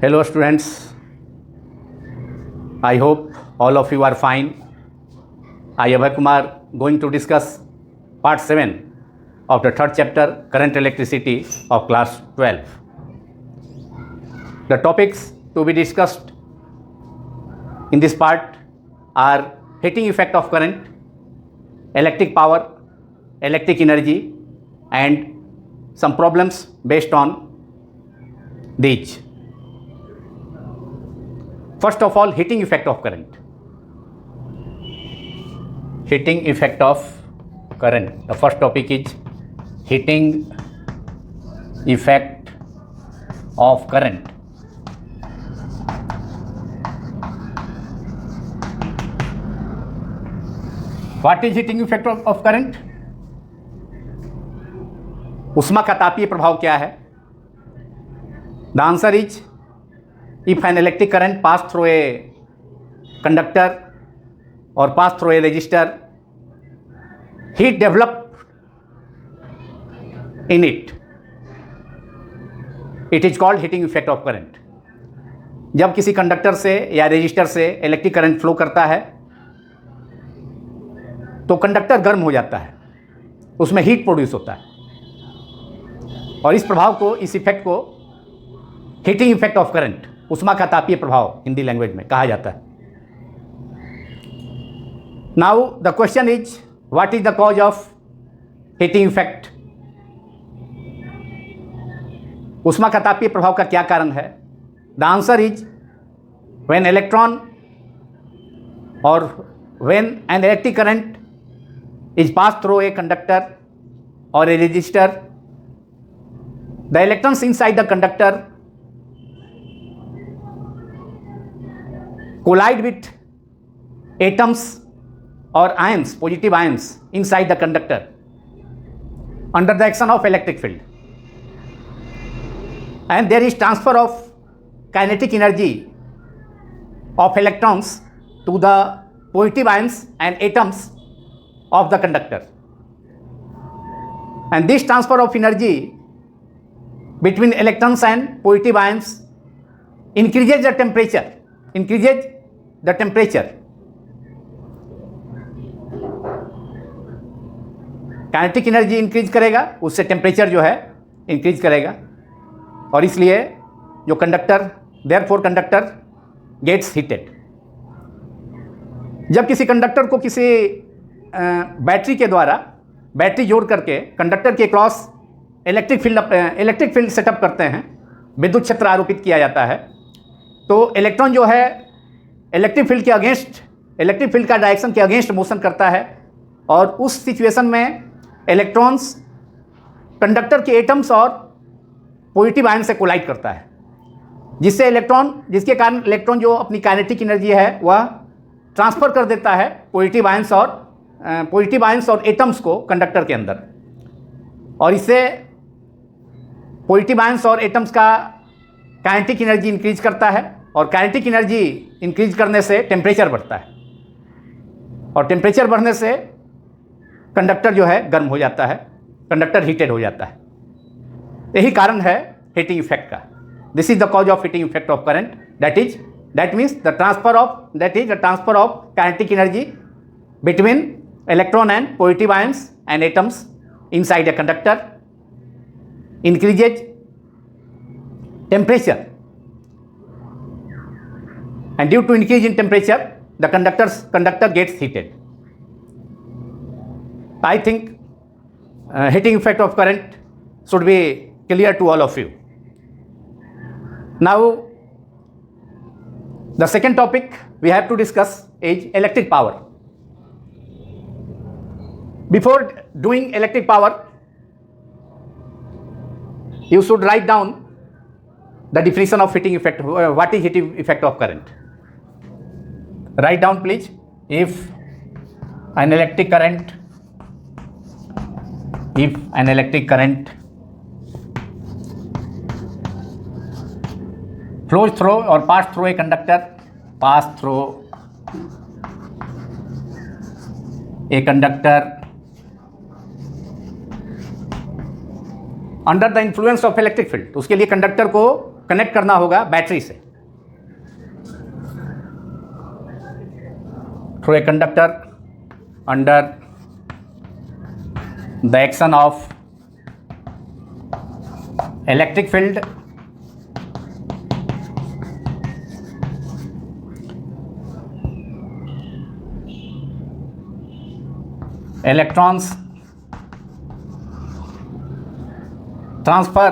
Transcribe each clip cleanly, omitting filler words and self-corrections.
Hello students, I hope all of you are fine. I Abhay Kumar going to discuss part 7 of the third chapter current electricity of class 12. The topics to be discussed in this part are heating effect of current, electric power, electric energy and some problems based on these. First of all, heating effect of current. Heating effect of current. The first topic is heating effect of current. What is heating effect of current? उष्मा का तापीय प्रभाव क्या है? The answer is if an electric current pass through a conductor or pass through a resistor, heat develop in it. It is called heating effect of current. जब किसी conductor से या रेजिस्टर से इलेक्ट्रिक करंट फ्लो करता है तो conductor गर्म हो जाता है, उसमें हीट प्रोड्यूस होता है और इस प्रभाव को, इस इफेक्ट को हीटिंग इफेक्ट ऑफ करंट, उष्मा का तापीय प्रभाव हिंदी लैंग्वेज में कहा जाता है. Now the question is what is the cause of heating effect. उष्मा का तापीय प्रभाव का क्या कारण है? The answer is when electron और when an electric current is pass through a conductor और a resistor, the electrons inside the conductor collide with atoms or ions, positive ions inside the conductor under the action of electric field, and there is transfer of kinetic energy of electrons to the positive ions and atoms of the conductor, and this transfer of energy between electrons and positive ions increases the temperature. Kinetic energy increase करेगा, उससे temperature जो है increase करेगा और इसलिए जो conductor, therefore conductor gets heated. जब किसी कंडक्टर को किसी बैटरी के द्वारा बैटरी जोड़ करके कंडक्टर के क्रॉस इलेक्ट्रिक फील्ड सेटअप करते हैं, विद्युत क्षेत्र आरोपित किया जाता है, तो इलेक्ट्रॉन जो है इलेक्ट्रिक फील्ड के अगेंस्ट, इलेक्ट्रिक फील्ड का डायरेक्शन के अगेंस्ट मोशन करता है और उस सिचुएशन में इलेक्ट्रॉन्स कंडक्टर के एटम्स और पॉजिटिव आयन से कोलाइड करता है, जिसके कारण इलेक्ट्रॉन जो अपनी काइनेटिक एनर्जी है वह ट्रांसफ़र कर देता है पॉजिटिव आयंस और एटम्स को कंडक्टर के अंदर, और इससे पॉजिटिव आयंस और एटम्स का काइनेटिक एनर्जी इंक्रीज करता है और काइनेटिक एनर्जी इंक्रीज करने से टेम्परेचर बढ़ता है और टेम्परेचर बढ़ने से कंडक्टर जो है गर्म हो जाता है, कंडक्टर हीटेड हो जाता है. यही कारण है हीटिंग इफेक्ट का. This is the cause of heating effect of current. That means the transfer of kinetic energy between electron and positive ions and atoms inside a conductor increases temperature, and due to increase in temperature the conductor gets heated. I think heating effect of current should be clear to all of you. Now the second topic we have to discuss is electric power. Before doing electric power, you should write down the definition of heating effect. What is heating effect of current? Write down please. If an electric current flows through or pass through a conductor, under the influence of electric field, तो उसके लिए conductor को connect करना होगा battery से, through a conductor under the action of electric field electrons transfer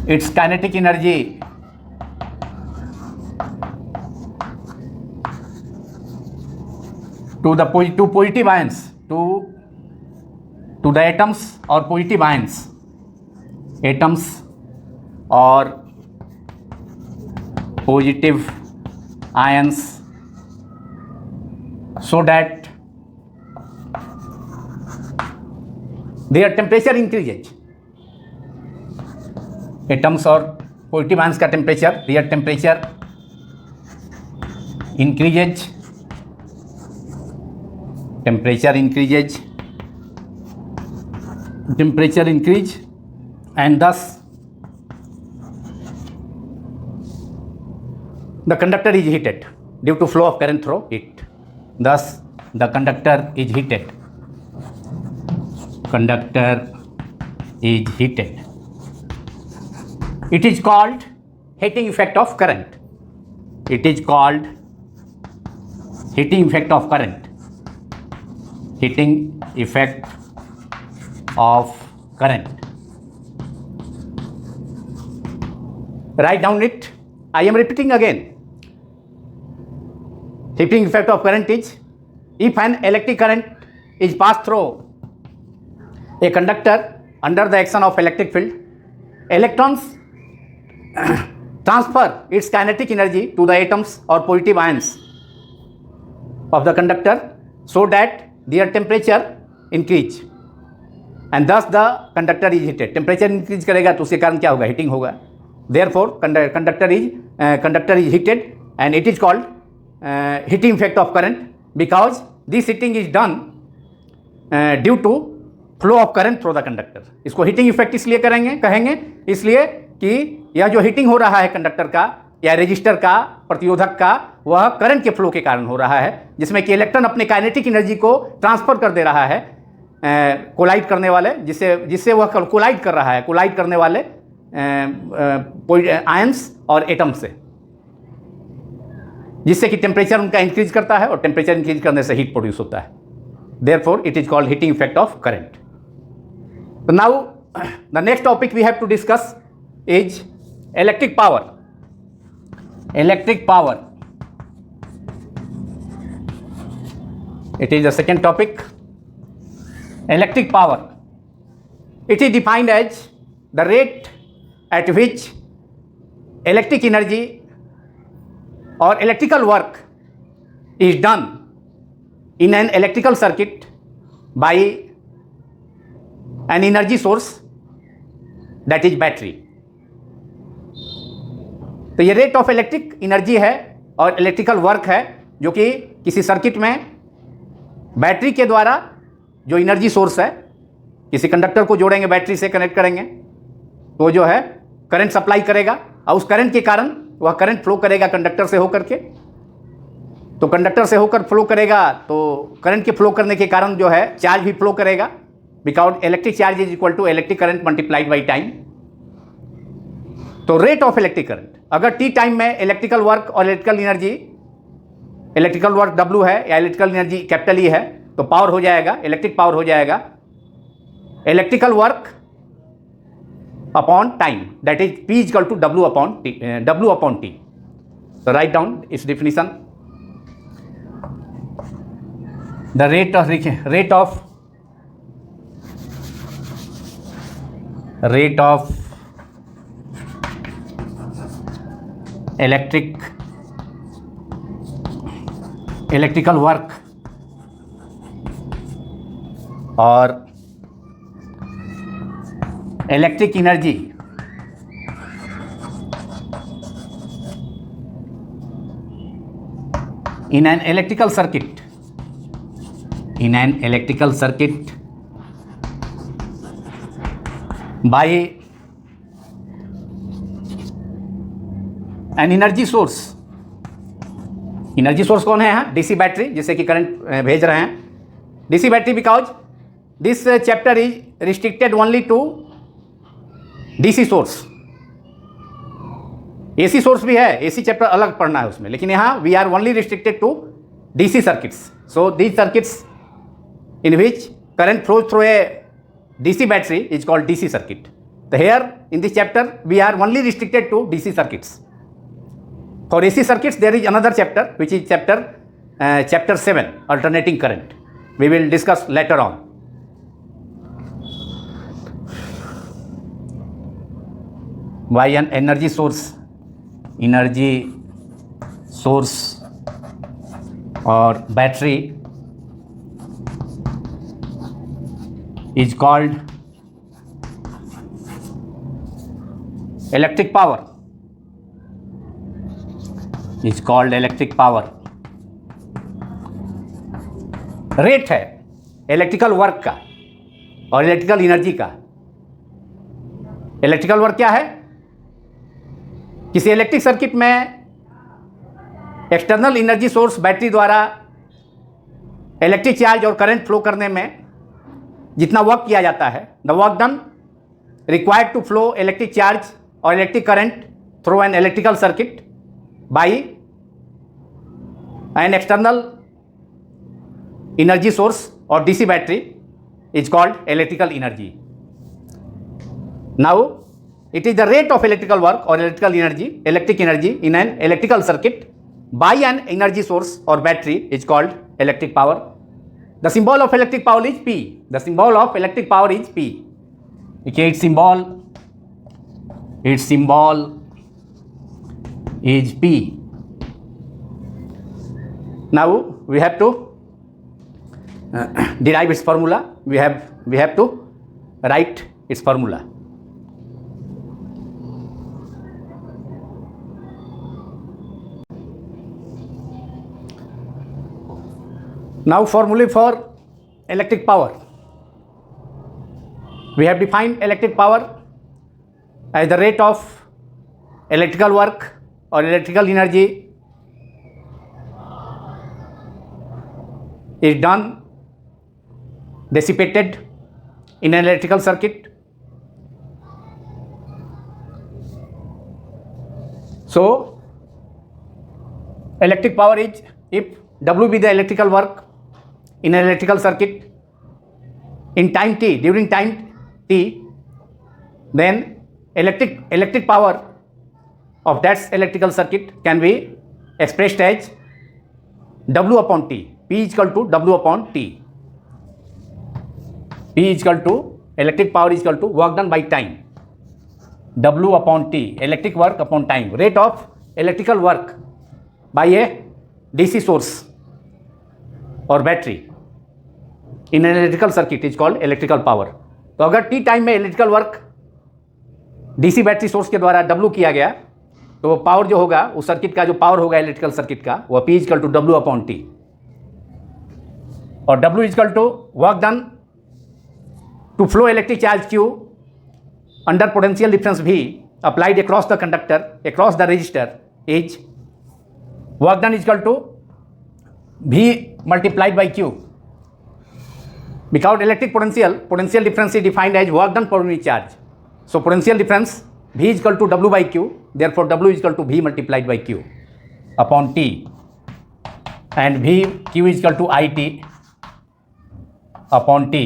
its kinetic energy to the positive ions, to the atoms or positive ions, atoms or positive ions, so that their temperature increases. Atoms और positive ions का temperature, their temperature increases, temperature increase, and thus the conductor is heated due to flow of current through it. Thus the conductor is heated. Conductor is heated. It is called heating effect of current. It is called heating effect of current. Heating effect of current. Write down it. I am repeating again. Heating effect of current is if an electric current is passed through a conductor under the action of electric field, electrons transfer its kinetic energy to the atoms or positive ions of the conductor so that their temperature increase, and thus the conductor is heated. Temperature increase करेगा तो उसके कारण क्या होगा? Heating होगा. Therefore conductor is heated, and it is called heating effect of current because this heating is done due to flow of current through the conductor. इसको heating effect इसलिए कहेंगे इसलिए कि यह जो हीटिंग हो रहा है कंडक्टर का या रेजिस्टर का, प्रतिरोधक का, वह करंट के फ्लो के कारण हो रहा है, जिसमें कि इलेक्ट्रॉन अपने काइनेटिक एनर्जी को ट्रांसफर कर दे रहा है कोलाइड करने वाले, जिससे वह कोलाइड कर रहा है, कोलाइड करने वाले आयंस और एटम से, जिससे कि टेम्परेचर उनका इंक्रीज करता है और टेम्परेचर इंक्रीज करने से हीट प्रोड्यूस होता है. Therefore it is called heating effect of current. Now the next topic we have to discuss is electric power. Electric power. It is the second topic. Electric power. It is defined as the rate at which electric energy or electrical work is done in an electrical circuit by an energy source, that is battery. तो ये rate of electric energy है और electrical work है जो कि किसी circuit में battery के द्वारा जो एनर्जी सोर्स है, किसी कंडक्टर को जोड़ेंगे, बैटरी से कनेक्ट करेंगे तो जो है करंट सप्लाई करेगा और उस करंट के कारण वह करंट फ्लो करेगा कंडक्टर से होकर के. तो कंडक्टर से होकर फ्लो करेगा तो करंट के फ्लो करने के कारण जो है चार्ज भी फ्लो करेगा, because electric charge is equal to electric current multiplied by time. तो रेट ऑफ इलेक्ट्रिक करंट, अगर टी टाइम में इलेक्ट्रिकल वर्क और इलेक्ट्रिकल वर्क W है या इलेक्ट्रिकल एनर्जी कैपिटल E है तो पावर हो जाएगा, इलेक्ट्रिक पावर हो जाएगा electrical work upon time, that is P equal to W upon T. तो write down its definition. The rate of electrical work और electric energy in an electrical circuit in an electrical circuit by an energy source. Energy source कौन है यहाँ? DC battery, जिससे कि current भेज रहे हैं। DC battery because this chapter is restricted only to DC source. AC source भी है, एसी चैप्टर अलग पढ़ना है उसमें, लेकिन यहाँ we are only restricted to DC circuits. So these circuits in which current flows through a DC battery is called DC circuit. So here in this chapter we are only restricted to DC circuits. For AC circuits there is another chapter which is chapter 7, alternating current. We will discuss later on. Why an energy source or battery is called electric power. Is called electric power. Rate है electrical work का और electrical energy का। Electrical work क्या है? किसी electric circuit में external energy source battery द्वारा electric charge और करंट फ्लो करने में जितना वर्क किया जाता है, the work done required to flow electric charge or electric current through an electrical circuit by an external energy source or DC battery is called electrical energy. Now it is the rate of electrical work or electric energy in an electrical circuit by an energy source or battery is called electric power. The symbol of electric power is P. The symbol of electric power is P. Okay, its symbol is P. Now we have to derive its formula. We have to write its formula. Now formulae for electric power. We have defined electric power as the rate of electrical work or electrical energy is done dissipated in an electrical circuit. So electric power is, if W be the electrical work in an electrical circuit in time t, during time t, then electric power of that electrical circuit can be expressed as W upon T. P is equal to W upon T. P is equal to electric power is equal to work done by time. W upon T, electric work upon time. Rate of electrical work by a DC source or battery in an electrical circuit is called electrical power. तो अगर T time में electrical work DC battery source के द्वारा W किया गया, तो power जो होगा उस सर्किट का, जो पावर होगा इलेक्ट्रिकल सर्किट का, वह P equal to W upon T, और W equal to work done to flow electric charge Q under potential difference V applied across the conductor across the resistor is work done equal to V multiplied by Q. Because electric potential difference is defined as work done per unit charge. So potential difference V is equal to W by Q, therefore W is equal to V multiplied by Q upon T, and Q is equal to IT upon T,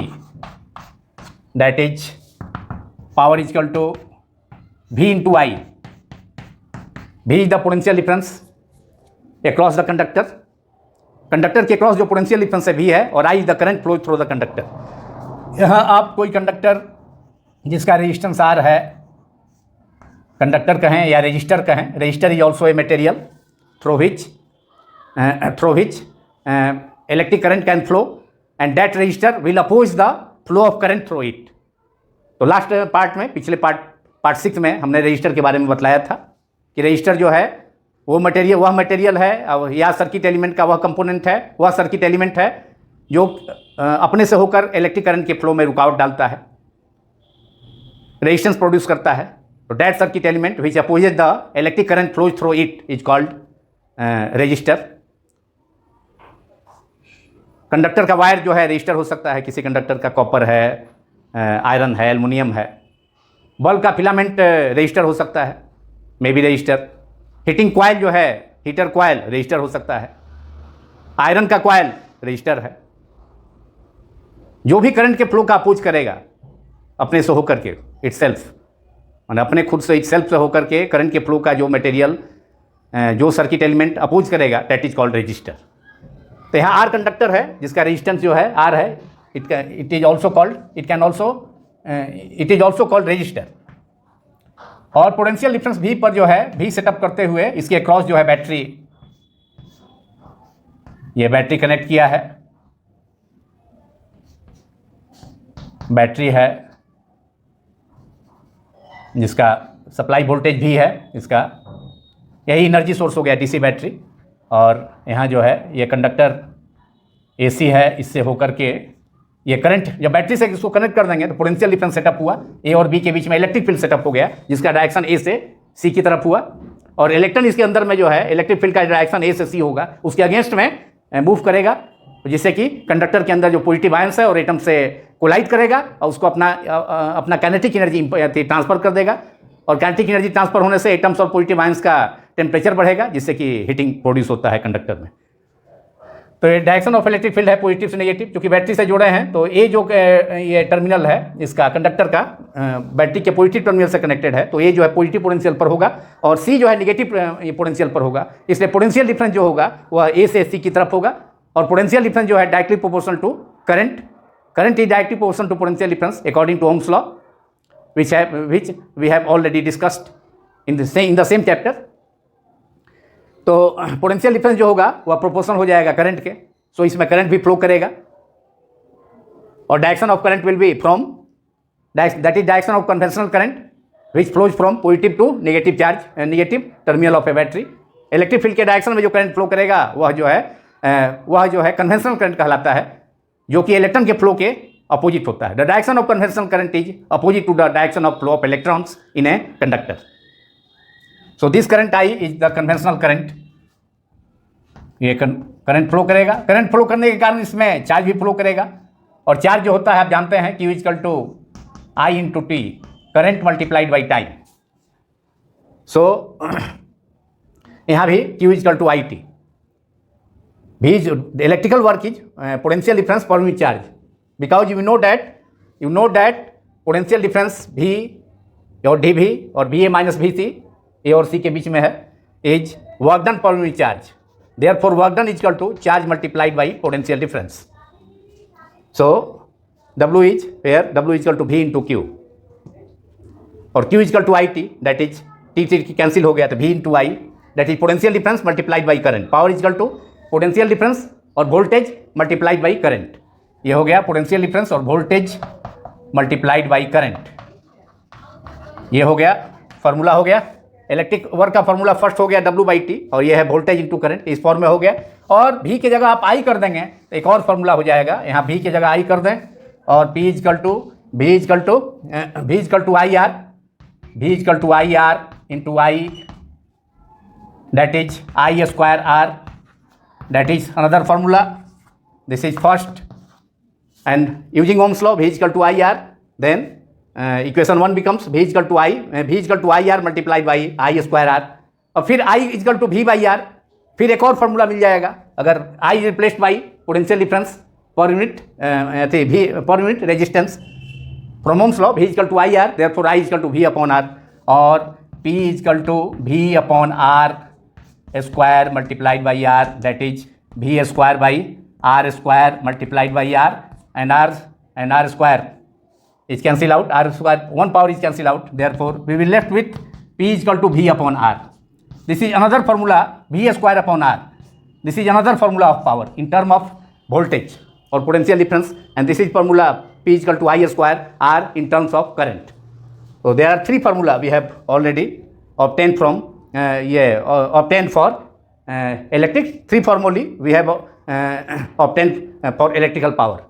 that is power is equal to V into I. V is the potential difference across the conductor. Conductor के cross जो potential difference है V है, और I is the current flow through the conductor. यहाँ आप कोई conductor जिसका resistance R है, कंडक्टर कहें या रजिस्टर कहें, resistor is also a material through which electric current can flow and that resistor will oppose the flow of current through it. तो last part में, पिछले पार्ट 6 में हमने रजिस्टर के बारे में बतलाया था कि रजिस्टर जो है वह मटेरियल है, या सर्किट एलिमेंट का वह कंपोनेंट है, वह सर्किट एलिमेंट है जो अपने से होकर इलेक्ट्रिक करंट के फ्लो में रुकावट डालता है, रेजिस्टेंस प्रोड्यूस करता है। तो that circuit element which opposes the electric current flows through it is called resistor. Conductor का वायर जो है रेजिस्टर हो सकता है, किसी कंडक्टर का कॉपर है, आयरन है, एल्युमिनियम है। बल्ब का फिलामेंट रेजिस्टर हो सकता है, maybe resistor. Heating coil जो है, हीटर कॉइल रेजिस्टर हो सकता है। आयरन का कॉइल रेजिस्टर है। जो भी करंट के फ्लो का अपोज करेगा अपने से होकर के, इटसेल्फ, माने अपने खुद से इटसेल्फ से होकर के करंट के फ्लो का जो मटेरियल, जो सर्किट एलिमेंट अपोज करेगा, दैट इज कॉल्ड रेजिस्टर। तो यहाँ आर कंडक्टर है जिसका रेजिस्टेंस जो है आर है, it is also called resistor. और पोटेंशियल डिफरेंस भी पर जो है, भी सेटअप करते हुए इसके अक्रॉस जो है बैटरी, ये बैटरी कनेक्ट किया है, बैटरी है जिसका सप्लाई वोल्टेज भी है, इसका यही एनर्जी सोर्स हो गया डीसी बैटरी। और यहाँ जो है ये कंडक्टर एसी है, इससे होकर के ये करंट जब बैटरी से इसको कनेक्ट कर देंगे तो पोटेंशियल डिफरेंस सेटअप हुआ, ए और बी के बीच में इलेक्ट्रिक फील्ड सेटअप हो गया जिसका डायरेक्शन ए से सी की तरफ हुआ। और इलेक्ट्रॉन इसके अंदर में जो है इलेक्ट्रिक फील्ड का डायरेक्शन ए से सी होगा, उसके अगेंस्ट में मूव करेगा, जिससे कि कंडक्टर के अंदर जो पॉजिटिव आयंस है और एटम से कोलाइड करेगा और उसको अपना काइनेटिक एनर्जी ट्रांसफर कर देगा। और काइनेटिक एनर्जी ट्रांसफर होने से एटम्स और पॉजिटिव आयंस का टेम्परेचर बढ़ेगा, जिससे कि हीटिंग प्रोड्यूस होता है कंडक्टर में। तो ये डायरेक्शन ऑफ इलेक्ट्रिक फील्ड है पॉजिटिव से नेगेटिव, क्योंकि बैटरी से जुड़े हैं। तो ये जो ये टर्मिनल है इसका कंडक्टर का, बैटरी के पॉजिटिव टर्मिनल से कनेक्टेड है, तो ये जो है पॉजिटिव पोटेंशियल पर होगा और सी जो है नेगेटिव पोटेंशियल पर होगा। इसलिए पोटेंशियल डिफरेंस जो होगा वह ए से सी की तरफ होगा। और पोटेंशियल डिफरेंस जो है directly proportional to current is directly proportional to potential difference according to Ohm's law, which we have already discussed in the same chapter. तो पोटेंशियल डिफरेंस जो होगा वह प्रोपोर्शनल हो जाएगा करंट के, सो इसमें करंट भी फ्लो करेगा। और direction of current will be from that is direction of conventional current which flows from positive to negative charge, negative terminal of a battery. Electric field के डायरेक्शन में जो करंट फ्लो करेगा वह जो है कन्वेंशनल करंट कहलाता है, जो कि इलेक्ट्रॉन के फ्लो के अपोजिट होता है। The direction of conventional current is opposite to the direction of flow of electrons in a conductor. So this current I is the conventional current. ये करंट फ्लो करेगा, करंट फ्लो करने के कारण इसमें charge भी flow करेगा। और charge जो होता है आप जानते हैं Q equal to I into T, current multiplied by time. So यहाँ भी Q equal to I T. V is electrical work is potential difference per unit charge, because you know that potential difference V और dV और VA minus VC, A और C के बीच में है, is work done per unit charge. Therefore work done is equal to charge multiplied by potential difference. So W is here, W is equal to V into Q और Q is equal to IT, that is T cancel हो गया तो V into I, that is potential difference multiplied by current. Power is equal to potential difference और voltage multiplied by current. ये हो गया potential difference और voltage multiplied by current. ये हो गया फार्मूला, हो गया इलेक्ट्रिक वर्क का फार्मूला फर्स्ट हो गया W बाई टी, और ये है वोल्टेज इंटू करंट, इस फॉर्म में हो गया। और V की जगह आप I कर देंगे तो एक और फार्मूला हो जाएगा, यहाँ V की जगह I कर दें और P equal to I R into I, that is I square R, that is another formula. This is first, and using Ohm's law V is equal to IR, then equation 1 becomes V is equal to IR multiplied by I square R, और फिर I is equal to V by R। फिर एक और formula मिल जाएगा अगर I is replaced by potential difference per unit per unit resistance from Ohm's law, V is equal to IR, therefore I is equal to V upon R, और P is equal to V upon R square multiplied by R, that is V square by R square multiplied by R, and R square is cancel out, R square one power is cancel out, therefore we will left with P is equal to V upon R. This is another formula, V square upon R. This is another formula of power in term of voltage or potential difference, and this is formula P is equal to I square R in terms of current. So there are three formula we have already obtained from obtained for electric. Three formulae we have obtain for electrical power.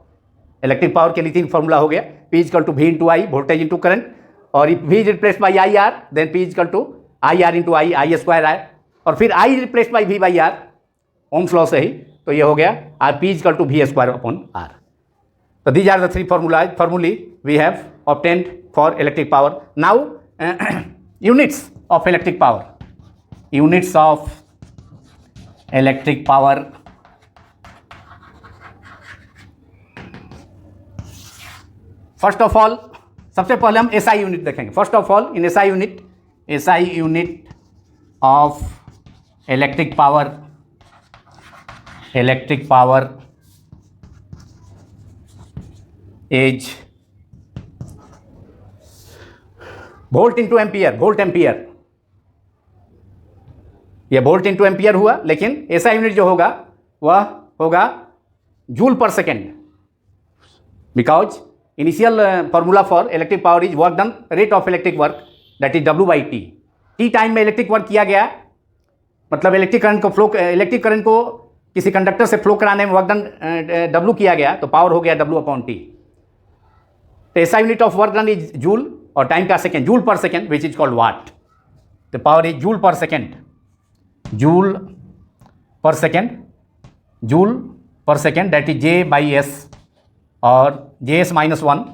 Electric power के लिए 3 formula हो गया, P equal to V into I, voltage into current, और if V is replace by I R then P equal to I R into I square R, और फिर I replace by V by R, Ohm's law से ही, तो ये हो गया or P equal to V square upon R. So these are the 3 formulae we have obtained for electric power. Now units of electric power. Units of electric power. First of all, सबसे पहले हम SI unit देखेंगे. First of all, in SI unit of electric power is volt into ampere, volt ampere, ये volt into ampere हुआ, लेकिन ऐसा unit जो होगा वह होगा joule per second, because initial formula for electric power is work done rate of electric work that is W by T. T time में electric work किया गया, मतलब इलेक्ट्रिक करंट को किसी कंडक्टर से फ्लो कराने में वर्क डन W किया गया, तो पावर हो गया W अपॉन टी। तो ऐसा unit of work done is joule, और टाइम का second, joule per second, which is called watt. The power is joule per second, joule per second that is J by S और JS minus 1,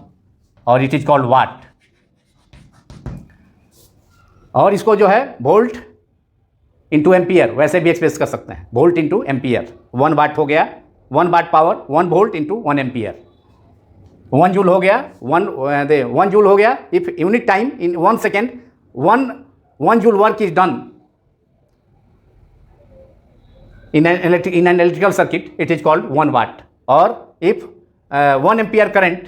और it is called वाट। और इसको जो है volt into ampere वैसे भी express कर सकते हैं, वोल्ट इंटू एम्पियर। 1 वाट हो गया, 1 watt power 1 volt into 1 ampere, 1 joule हो गया, 1 जूल हो गया। If unit time in 1 second 1 joule work is done in an electrical circuit, it is called 1 watt. Or if 1 ampere current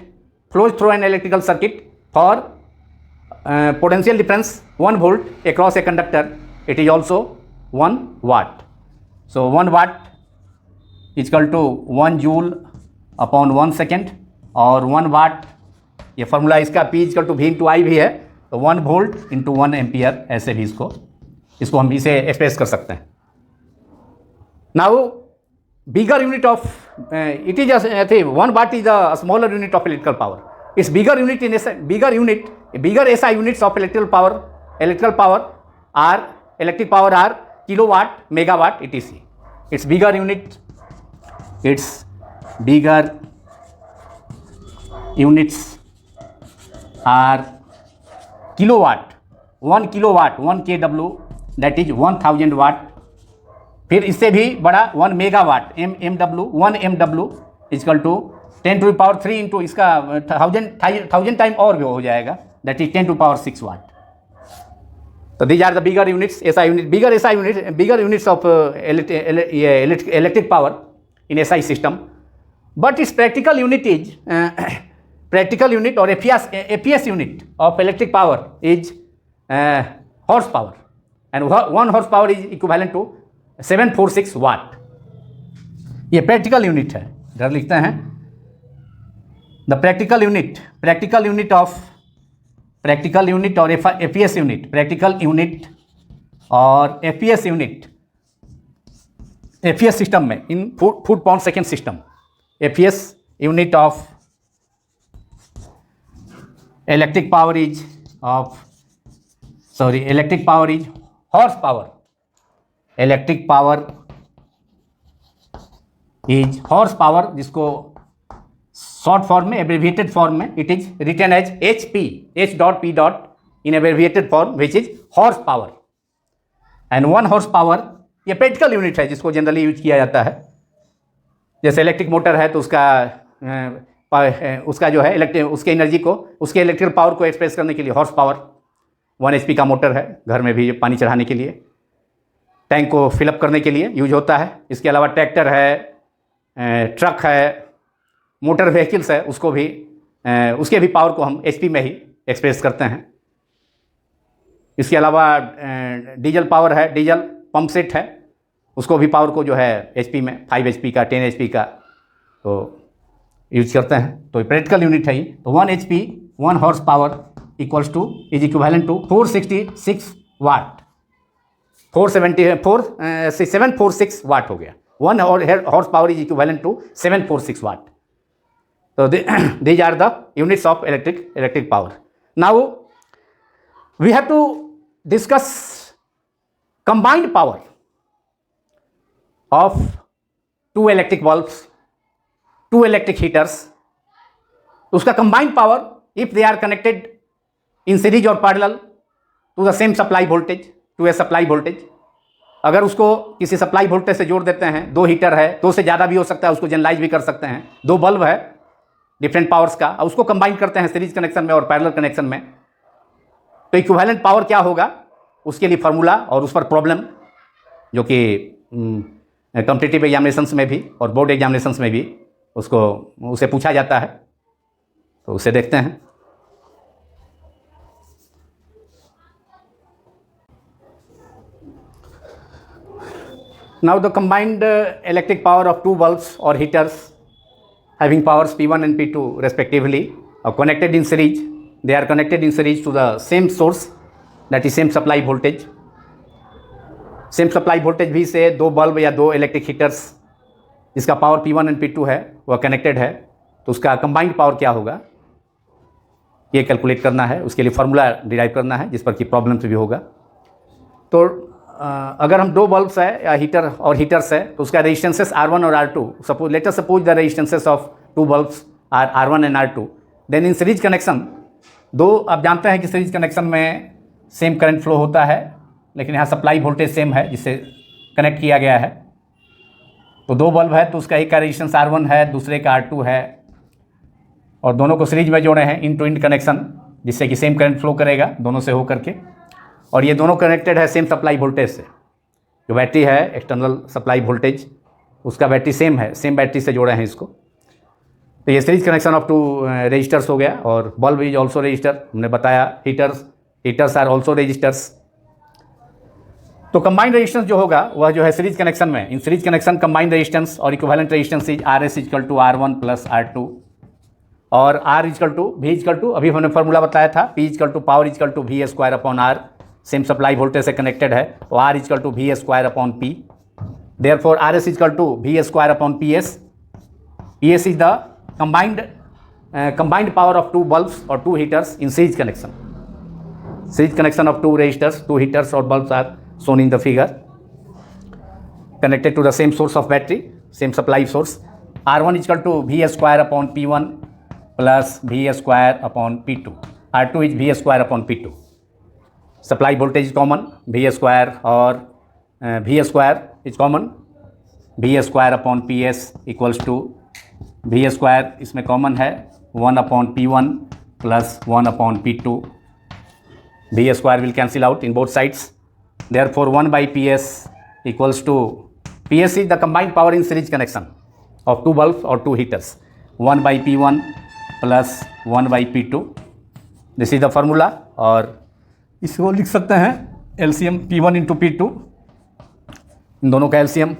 flows through an electrical circuit for potential difference 1 volt across a conductor, it is also 1 watt. So 1 watt is equal to 1 joule upon 1 second, और 1 वाट, ये formula इसका P equal to V into I भी है, तो 1 volt into 1 ampere, ऐसे भी इसको हम इसे एक्सप्रेस कर सकते हैं। Now bigger unit of it is 1 watt is a smaller unit of electrical power. Its bigger unit in bigger SI units of electrical power are kilowatt, megawatt, etc. Its bigger units are kilowatt, 1 kilowatt, 1 kW, that is 1000 watt। फिर इससे भी बड़ा 1 megawatt, one MW is equal to 10 to the power 3 into इसका 1000 time और भी हो जाएगा, that is 10 to the power 6 watt। So these are the bigger units, SI unit, bigger units of electric power in SI system, but its practical unit is or APS unit of electric power is horsepower, and 1 horsepower is equivalent to 746 watt। ये practical unit है, इधर लिखते हैं the practical unit और APS unit, practical unit और APS system में, in foot pound second system, APS unit of electric power is horsepower। electric power is horsepower, जिसको short form में, एब्रिविएटेड फॉर्म में, it is written as HP, H.P. in abbreviated form, which is horsepower। and 1 horsepower ये practical unit है जिसको generally use किया जाता है। जैसे इलेक्ट्रिक मोटर है तो उसका जो है उसके एनर्जी को, उसके इलेक्ट्रिकल पावर को एक्सप्रेस करने के लिए हॉर्स पावर 1 HP का मोटर है, घर में भी पानी चढ़ाने के लिए, टैंक को फिलअप करने के लिए यूज होता है। इसके अलावा ट्रैक्टर है, ट्रक है, मोटर व्हीकल्स है, उसके भी पावर को हम HP में ही एक्सप्रेस करते हैं। इसके अलावा डीजल पावर है, डीजल पंप सेट है, उसको भी पावर को जो है HP में 5 HP का, 10 HP का तो यूज करते हैं। तो प्रैक्टिकल यूनिट है ये। तो 1 HP 1 horse power is equivalent to 466 watt, 746 watt हो गया। 1 horse power is equivalent to 746 watt. So these are the units of electric power. Now we have to discuss combined power of 2 electric bulbs, 2 electric heaters. उसका combined power if they are connected in series or parallel to the same supply voltage, to a supply voltage. अगर उसको किसी supply voltage से जोड़ देते हैं, 2 heater है, 2 से ज़्यादा भी हो सकता है, उसको जनरलाइज भी कर सकते हैं, 2 बल्ब है डिफरेंट पावर्स का, और उसको कंबाइन करते हैं सीरीज कनेक्शन में और पैरेलल कनेक्शन में, तो इक्विवेलेंट पावर क्या होगा उसके लिए फार्मूला और उस पर प्रॉब्लम जो कि कॉम्पिटिटिव एग्जामिनेशंस में भी और बोर्ड एग्जामिनेशंस में भी उसे पूछा जाता है, तो उसे देखते हैं. Now the combined electric power of 2 bulbs or heaters having powers P1 and P2 respectively are connected in series. They are connected in series to the same source, that is same supply voltage. Same supply voltage भी से 2 bulb या 2 electric heaters जिसका power P1 and P2 है वह connected है, तो उसका combined power क्या होगा ये कैलकुलेट करना है, उसके लिए फार्मूला डिराइव करना है जिस पर कि प्रॉब्लम्स भी होगा. तो अगर हम 2 बल्ब्स है या हीटर और हीटर्स है तो उसका रेजिस्टेंसेस R1 और R2, suppose let us suppose the resistances of 2 bulbs are R1 and R2. Then in series connection 2, आप जानते हैं कि सीरीज कनेक्शन में सेम करंट फ्लो होता है, लेकिन यहाँ सप्लाई वोल्टेज सेम है जिससे कनेक्ट किया गया है. तो 2 बल्ब है तो उसका एक का रेजिस्टेंस R1 है, दूसरे का R2 है, और दोनों को सीरीज में जोड़े हैं इन टू इन कनेक्शन जिससे कि सेम करंट फ्लो करेगा दोनों से हो करके, और ये दोनों कनेक्टेड है सेम सप्लाई वोल्टेज से. जो बैटरी है एक्सटर्नल सप्लाई वोल्टेज उसका बैटरी सेम है, सेम बैटरी से जोड़े हैं इसको. तो ये सीरीज कनेक्शन ऑफ 2 रजिस्टर्स हो गया. और बल्ब इज ऑल्सो रजिस्टर, हमने बताया हीटर्स आर ऑल्सो रजिस्टर्स. तो कंबाइंड रेजिस्टेंस जो होगा वह जो है सीरीज कनेक्शन में, in series connection combined resistance और equivalent resistance is RS equal to R1 plus R2, और R equal to V equal to, अभी हमने फार्मूला बताया था, P equal to power equal to V square upon R, same supply voltage से connected है, तो R equal to V square upon P. Therefore RS equal to V square upon PS. PS is the combined power of 2 bulbs or 2 heaters in series connection. Series connection of 2 resistors, 2 heaters or bulbs are shown in the figure, connected to the same source of battery, same supply source. R1 is equal to V square upon P1 plus V square upon P2. R2 is V square upon P2. Supply voltage is common, V square or V square is common. V square upon PS equals to V square इसमें common है 1 upon P1 plus 1 upon P2. V square will cancel out in both sides. Therefore 1 by PS equals to, PS is the combined power in series connection of 2 bulbs or 2 heaters. 1 by P1 plus 1 by P2. This is the formula, और इसको लिख सकते हैं LCM P1 into P2, इन दोनों का LCM,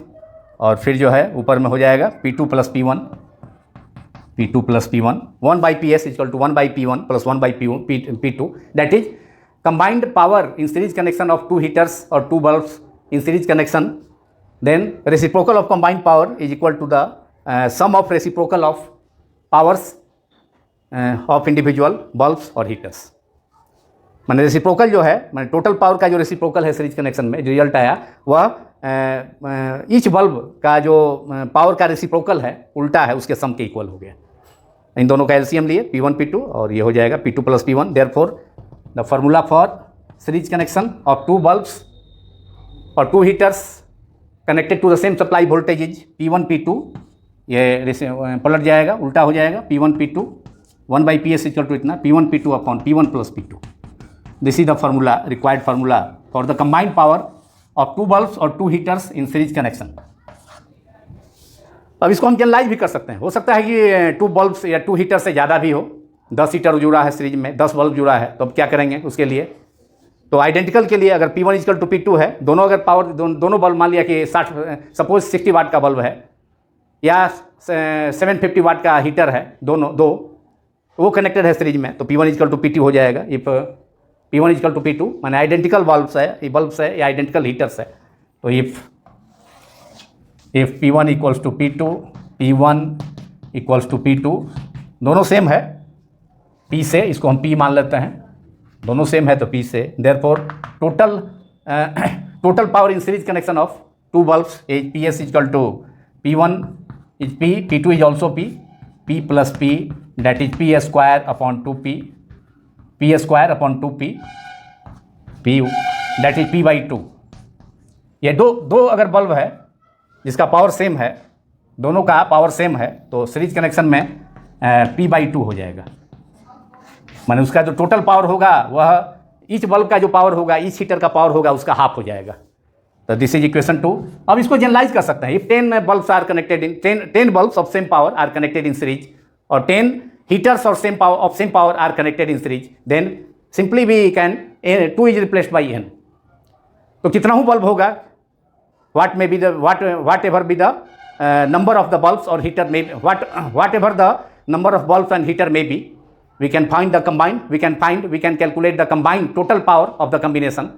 और फिर जो है ऊपर में हो जाएगा P2 plus P1, P2 plus P1. 1 by PS is equal to 1 by P1 plus 1 by P2. That is combined power in series connection of 2 heaters or 2 bulbs in series connection. Then reciprocal of combined power is equal to the sum of reciprocal of powers of individual bulbs or heaters. मैंने reciprocal जो है, मैंने total power का जो reciprocal है series connection में जो result आया वह ईच बल्ब का जो पावर का रेसिप्रोकल है उल्टा है उसके सम के इक्वल हो गया. इन दोनों का एलसीएम लिए P1 P2, और ये हो जाएगा P2 plus P1. Therefore the formula for series connection of 2 bulbs और 2 heaters connected to the same supply voltage is P1 P2. ये पलट जाएगा, उल्टा हो जाएगा, P1 P2 1 by PS equal to इतना P1 P2 upon P1 plus P2. This is the formula, required formula for the combined power of 2 bulbs or 2 heaters in series connection. अब इसको हम जनरलाइज भी कर सकते हैं. हो सकता है कि 2 बल्ब्स या 2 हीटर से ज़्यादा भी हो, 10 हीटर जुड़ा है सीरीज में, 10 बल्ब जुड़ा है, तो अब क्या करेंगे उसके लिए. तो आइडेंटिकल के लिए अगर P1 इक्वल टू P2 है, दोनों अगर पावर दोनों बल्ब मान लिया कि 60 वाट का बल्ब है या 750 वाट का हीटर है, दो वो कनेक्टेड है सीरीज में, तो P1 इक्वल टू P2 हो जाएगा. If P1 equal to P2 माने आइडेंटिकल बल्ब्स है, ये बल्ब्स है या आइडेंटिकल हीटर्स है, तो if if P1 equals to P2, P1 equals to P2, दोनों सेम है P से, इसको हम P मान लेते हैं, दोनों सेम है तो P से, therefore total power in series connection of two bulbs is PS equal to P1 is P, P2 is also P plus P, that is P square upon 2P, P square upon 2P, P that is P/2। ये दो अगर bulb है जिसका power same है, दोनों का power same है, तो सीरीज कनेक्शन में P/2 हो जाएगा, माने उसका जो टोटल पावर होगा वह ईच बल्ब का जो पावर होगा, ईच हीटर का पावर होगा, उसका हाफ हो जाएगा। तो दिस इज इक्वेशन 2। अब इसको जनरलाइज कर सकते हैं, if 10 bulbs are connected in 10 bulbs of same power are connected in series और 10 हीटर्स और same power are connected in series, then simply we can 2 is replaced by n। तो कितना ही बल्ब होगा, whatever be the number of the bulbs or heater may be, whatever the number of bulbs and heater may be, we can calculate the combined total power of the combination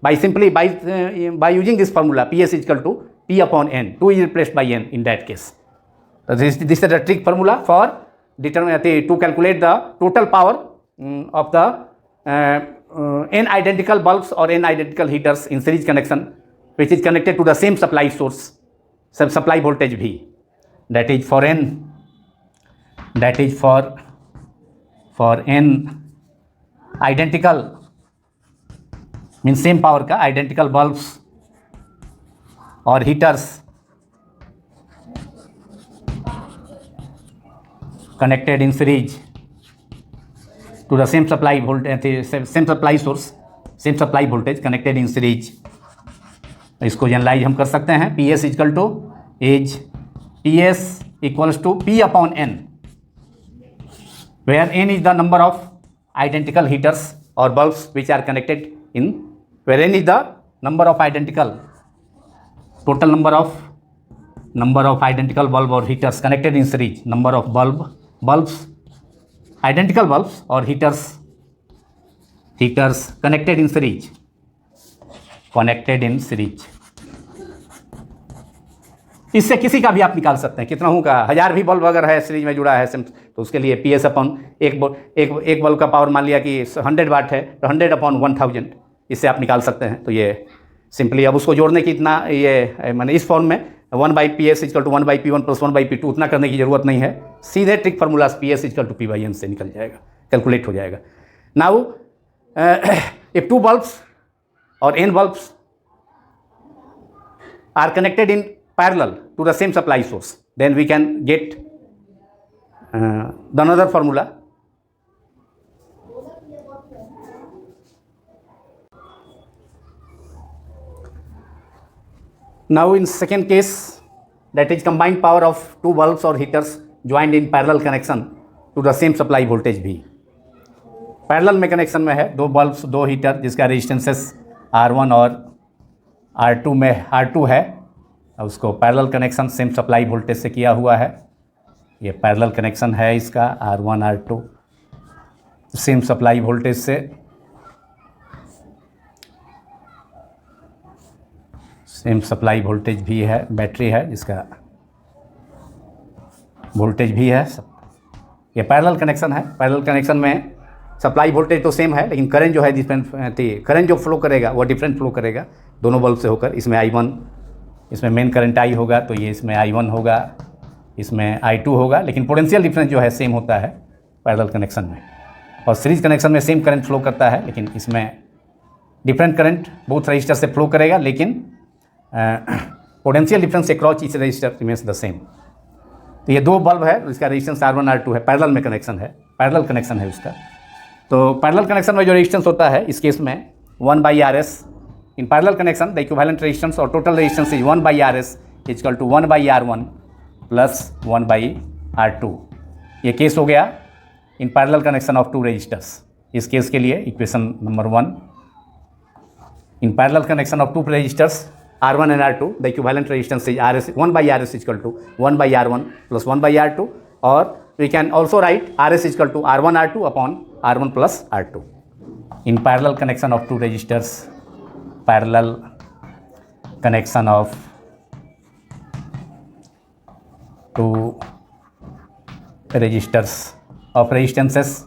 by using this formula PS is equal to P upon N. 2 is replaced by N in that case. So this is the trick formula for to calculate the total power of the n identical bulbs or n identical heaters in series connection, which is connected to the same supply source, some supply voltage V, that is for n, that is for n identical, means same power का identical bulbs or heaters connected in series to the same supply voltage, same supply source, same supply voltage connected in series। इसको generalize हम कर सकते हैं, PS equal to as PS equals to P upon N, where N is the number of identical heaters और bulbs which are connected in, where N is the number of identical, total number of identical bulb और heaters connected in series, number of bulbs identical bulbs और heaters connected in series, इससे किसी का भी आप निकाल सकते हैं, कितना का 1000 भी बल्ब अगर है सीरीज में जुड़ा है तो उसके लिए PS अपॉन एक बल्ब का पावर मान लिया कि 100 वाट है तो 100 अपॉन 1000, इससे आप निकाल सकते हैं। तो ये सिंपली अब उसको जोड़ने की इतना ये माने इस फॉर्म में 1/PS equal to 1/P1 plus 1/P2 उतना करने की जरूरत नहीं है, सीधे trick formula PS equal to P/N से निकल जाएगा, कैलकुलेट हो जाएगा। नाउ इफ 2 बल्ब्स और n bulbs are connected in parallel to the same supply source, then we can get the another formula. Now in second case, that is combined power of 2 bulbs or heaters joined in parallel connection to the same supply voltage V. Parallel में connection में है, 2 bulbs 2 heater जिसका resistances R1 और R2 में R2 है, उसको parallel connection same supply voltage से किया हुआ है। ये पैरेलल कनेक्शन है इसका R1 R2 same supply voltage से, सेम सप्लाई वोल्टेज भी है, बैटरी है जिसका वोल्टेज भी है। ये पैरेलल कनेक्शन है। पैरेलल कनेक्शन में सप्लाई वोल्टेज तो सेम है लेकिन करंट जो है डिफरेंट, करंट जो फ्लो करेगा वो डिफरेंट फ्लो करेगा दोनों बल्ब से होकर। इसमें I1, इसमें मेन करंट I होगा तो ये इसमें I1 होगा, इसमें I2 होगा, लेकिन पोटेंशियल डिफरेंस जो है सेम होता है पैरेलल कनेक्शन में। और सीरीज कनेक्शन में सेम करंट फ्लो करता है लेकिन इसमें डिफरेंट करंट बोथ रजिस्टर से फ्लो करेगा, लेकिन potential difference across each resistor remains the same. तो ये 2 बल्ब है, इसका रेजिस्टेंस R1 R2 है, पैरेलल में कनेक्शन है, पैरेलल कनेक्शन है उसका। तो पैरेलल कनेक्शन में जो रेजिस्टेंस होता है इस केस में 1/RS in parallel connection the equivalent resistance और total resistance is 1/RS equal to 1/R1 plus 1/R2। ये केस हो गया in parallel connection of 2 resistors. इस केस के लिए equation number 1, in parallel connection of 2 resistors R1 and R2 the equivalent resistance is 1/RS equal to 1/R1 plus 1/R2, or we can also write RS equal to R1 R2 upon R1 plus R2 in parallel connection of 2 resistors, parallel connection of 2 resistors of resistances.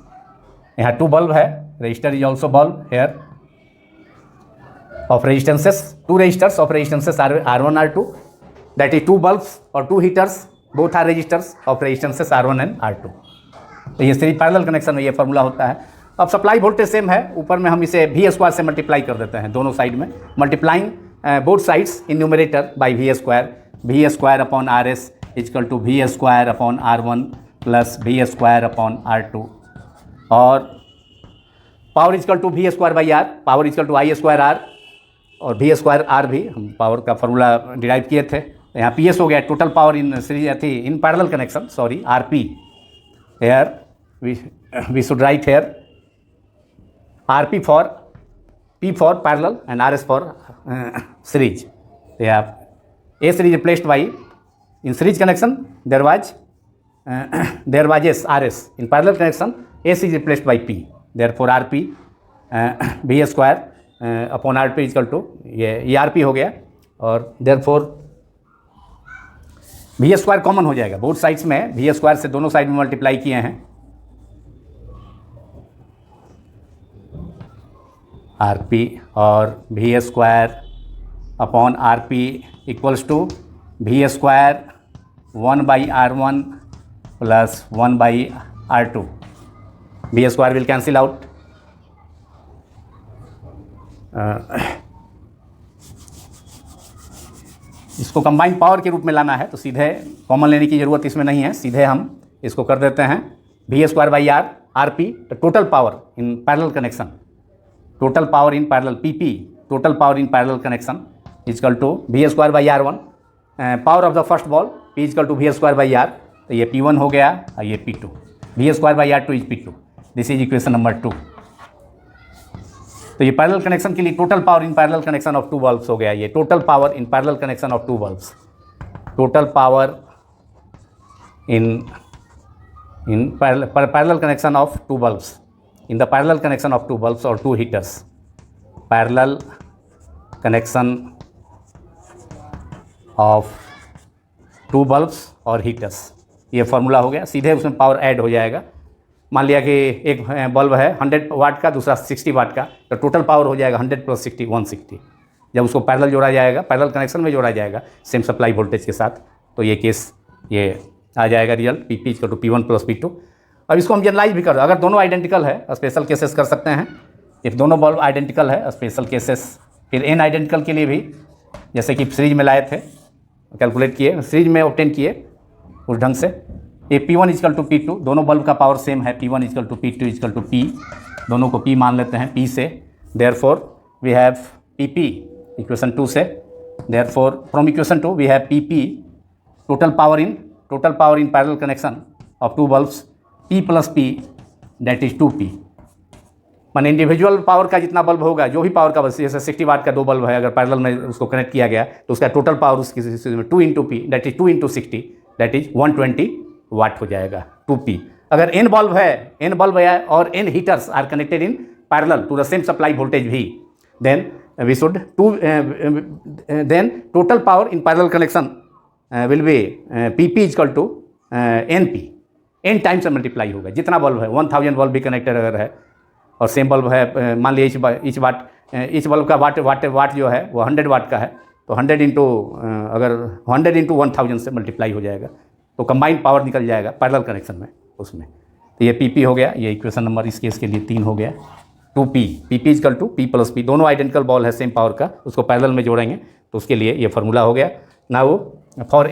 यहाँ 2 bulb है, resistor is also bulb here of resistances, 2 resistors of resistances R1 R2, that is 2 bulbs or 2 heaters, both are resistors of resistances R1 and R2। तो ये series parallel connection में ये formula होता है। अब supply voltage same है, ऊपर में हम इसे वी स्क्वायर से मल्टीप्लाई कर देते हैं दोनों साइड में, multiplying both sides in numerator by V square upon R S equal to V square upon R1 plus V square upon R2, और power is equal to V square by R, power is equal to I square R, और V square R भी हम power का formula derive किए थे। यहाँ P S हो गया, टोटल पावर इन सीरीज थी in parallel connection, sorry R P, here we should write here R P for P for parallel and R S for series. A series replaced by in series connection there was S R S, in parallel connection a series replaced by P, therefore R P V square upon R P equal to ये R P हो गया, और therefore V square common हो जाएगा both sides में, V square से दोनों side में मल्टीप्लाई किए हैं, आर पी और V square upon R P equals to V square 1/R1 plus 1/R2, V square will cancel out, इसको कंबाइंड पावर के रूप में लाना है तो सीधे कॉमन लेने की ज़रूरत इसमें नहीं है, सीधे हम इसको कर देते हैं V square by R R P, total power in parallel connection, total power in parallel P P, total power in parallel connection equal to V square by R1, power of the first bulb P equal to V square by R, तो ये P1 हो गया और ये P2, V square by R2 is P2, this is equation number 2। तो ये parallel connection के लिए total power in parallel connection of 2 bulbs हो गया, ये total power in parallel connection of 2 bulbs, total power in parallel connection of 2 bulbs, in the parallel connection of 2 bulbs और 2 heaters, parallel connection of 2 bulbs और heaters, ये formula हो गया, सीधे उसमें पावर ऐड हो जाएगा। मान लिया कि एक बल्ब है 100 वाट का, दूसरा 60 वाट का, तो टोटल पावर हो जाएगा 100 प्लस 60 160। जब उसको पैरेलल जोड़ा जाएगा, पैरेलल कनेक्शन में जोड़ा जाएगा सेम सप्लाई वोल्टेज के साथ, तो ये केस ये आ जाएगा result P P equal to P1 plus P2। अब इसको हम जनरलाइज भी कर, अगर दोनों आइडेंटिकल है स्पेशल केसेस कर सकते हैं, इफ दोनों बल्ब आइडेंटिकल है स्पेशल केसेस, फिर एन आइडेंटिकल के लिए भी जैसे कि सीरीज में लाए थे, कैलकुलेट किए, सीरीज में ऑब्टेन किए उस ढंग से, ये P1 इजकल टू P2, दोनों बल्ब का पावर सेम है, P1 equal to P2 equal to P, दोनों को P मान लेते हैं P से, therefore we have PP equation 2 से, therefore from equation 2 we have PP total power in parallel connection of 2 bulbs P plus P that is 2P, माने individual power का जितना बल्ब होगा, जो भी पावर का, बस जैसे 60 वाट का 2 बल्ब है, अगर पैरेलल में उसको कनेक्ट किया गया तो उसका टोटल पावर उसकी 2 into P that is 2 into 60 that is 120 watt हो जाएगा 2P। अगर n बल्ब है और n heaters are connected in parallel to the same supply voltage V, then we should then total power in parallel connection will be PP equal to NP, n time से multiply होगा, जितना bulb है 1000 bulb भी connected अगर है और same bulb है, मान लीजिए इच बल्ब का वाट जो है वो 100 वाट का है, तो 100 इंटू अगर 100 इंटू 1000 से मल्टीप्लाई हो जाएगा, तो कंबाइंड पावर निकल जाएगा पैरेलल कनेक्शन में उसमें। तो ये PP हो गया, ये इक्वेशन नंबर इस केस के लिए 3 हो गया, 2P, PP equal to P plus P, दोनों आइडेंटिकल बॉल है सेम पावर का, उसको पैरेलल में जोड़ेंगे तो उसके लिए ये फार्मूला हो गया। Now for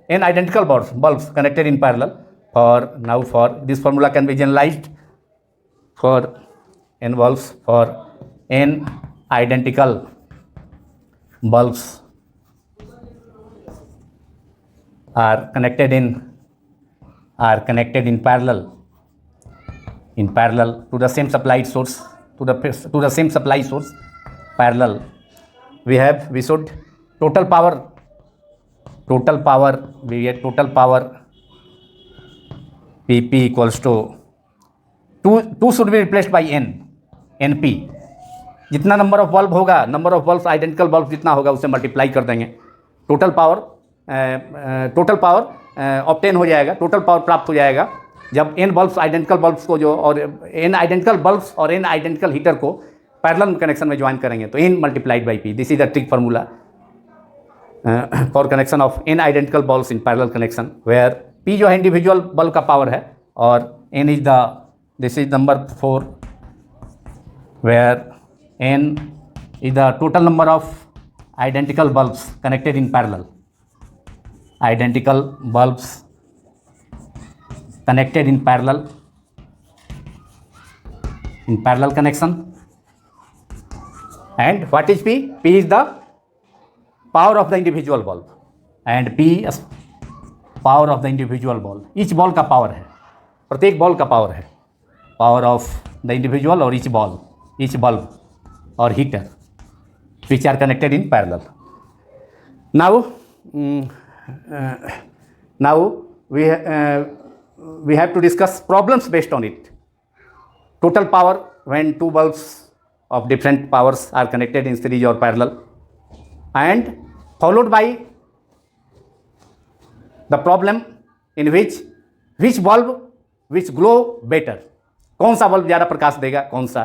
n identical bulbs connected in parallel, for this formula can be generalized for n bulbs, for n identical bulbs are connected in parallel to the same supply source, to the same supply source parallel. We should total power we get total power PP equals to 2 should be replaced by NP, जितना number of bulb होगा, number of bulb identical bulb जितना होगा उससे multiply कर देंगे, total power total power obtain हो जाएगा, total power प्राप्त हो जाएगा जब n बल्ब्स आइडेंटिकल बल्ब्स को जो और n आइडेंटिकल बल्ब्स और n आइडेंटिकल हीटर को पैरेलल कनेक्शन में ज्वाइन करेंगे तो n multiplied by p। This is the trick formula for connection of n identical bulbs in parallel connection, where p जो है इंडिविजुअल बल्ब का power है और n is the, this is number 4, where n is the total number of identical bulbs connected in parallel. Identical bulbs connected in parallel connection. And what is P? P is the power of the individual bulb and P is power of the individual bulb. Each bulb का power है, प्रत्येक bulb का power है, power of the individual और each bulb or heater which are connected in parallel. Now we have to discuss problems based on it. Total power when two bulbs of different powers are connected in series or parallel, and followed by the problem in which bulb which glow better, कौन सा bulb ज़्यादा प्रकाश देगा, कौन सा।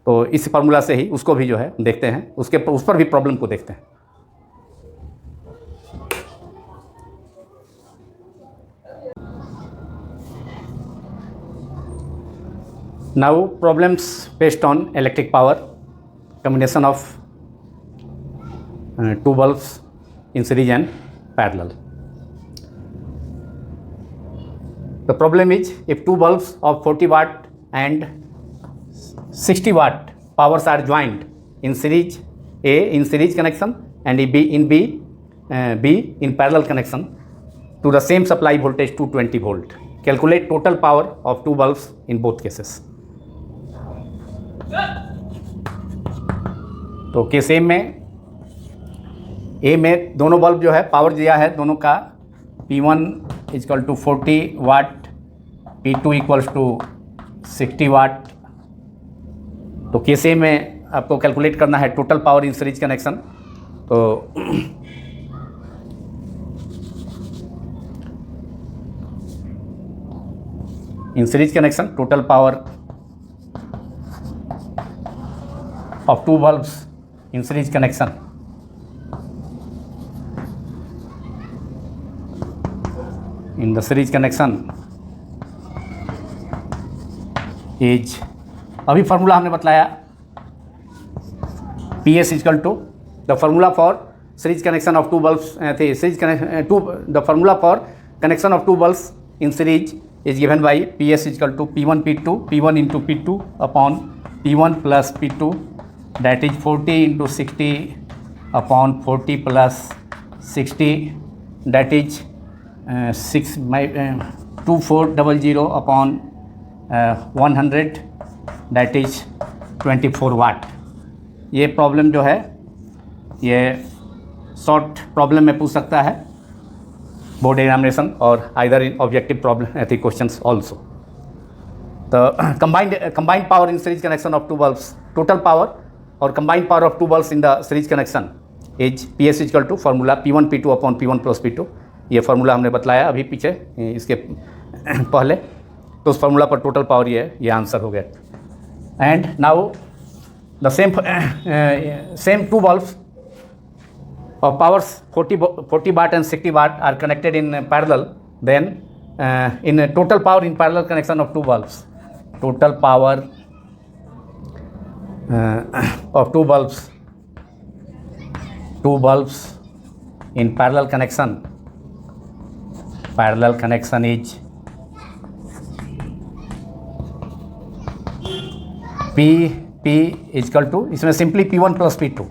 तो इस formula से ही उसको भी जो है देखते हैं, उस पर भी प्रॉब्लम को देखते हैं। Now problems based on electric power, combination of two bulbs in series and parallel. The problem is if two bulbs of 40 watt and 60 watt powers are joined in series, A in series connection and B in parallel connection to the same supply voltage 220 volt. Calculate total power of two bulbs in both cases. तो case A में दोनों bulb जो है power दिया है दोनों का P1 equal to 40 watt, P2 equals to 60 watt. तो केस ए में आपको कैलकुलेट करना है total power in series connection. तो in series connection total power of two bulbs in series connection in the series connection is, अभी formula हमने बताया PS equal to the formula for series connection of two bulbs, the formula for connection of two bulbs in series is given by PS equal to P1 P1 into P2 upon P1 plus P2 that is 40 into 60 upon 40 plus 60 that is 2400 upon 100 that is 24 watt. ये problem जो है ये short problem में पूछ सकता है board examination और either in objective problem ethic questions also. तो combined power in series connection of two bulbs, total power और combined power of two bulbs in the series connection is PS equal to formula P1 P2 upon P1 plus P2। ये formula हमने बतलाया अभी पीछे इसके पहले, तो उस फार्मूला पर टोटल पावर ये आंसर हो गया। And now the same two bulbs of powers 40 watt and 60 watt are connected in parallel, then in total power in parallel connection of two bulbs, total power of two bulbs in parallel connection is P equal to, इसमें simply P1 plus P2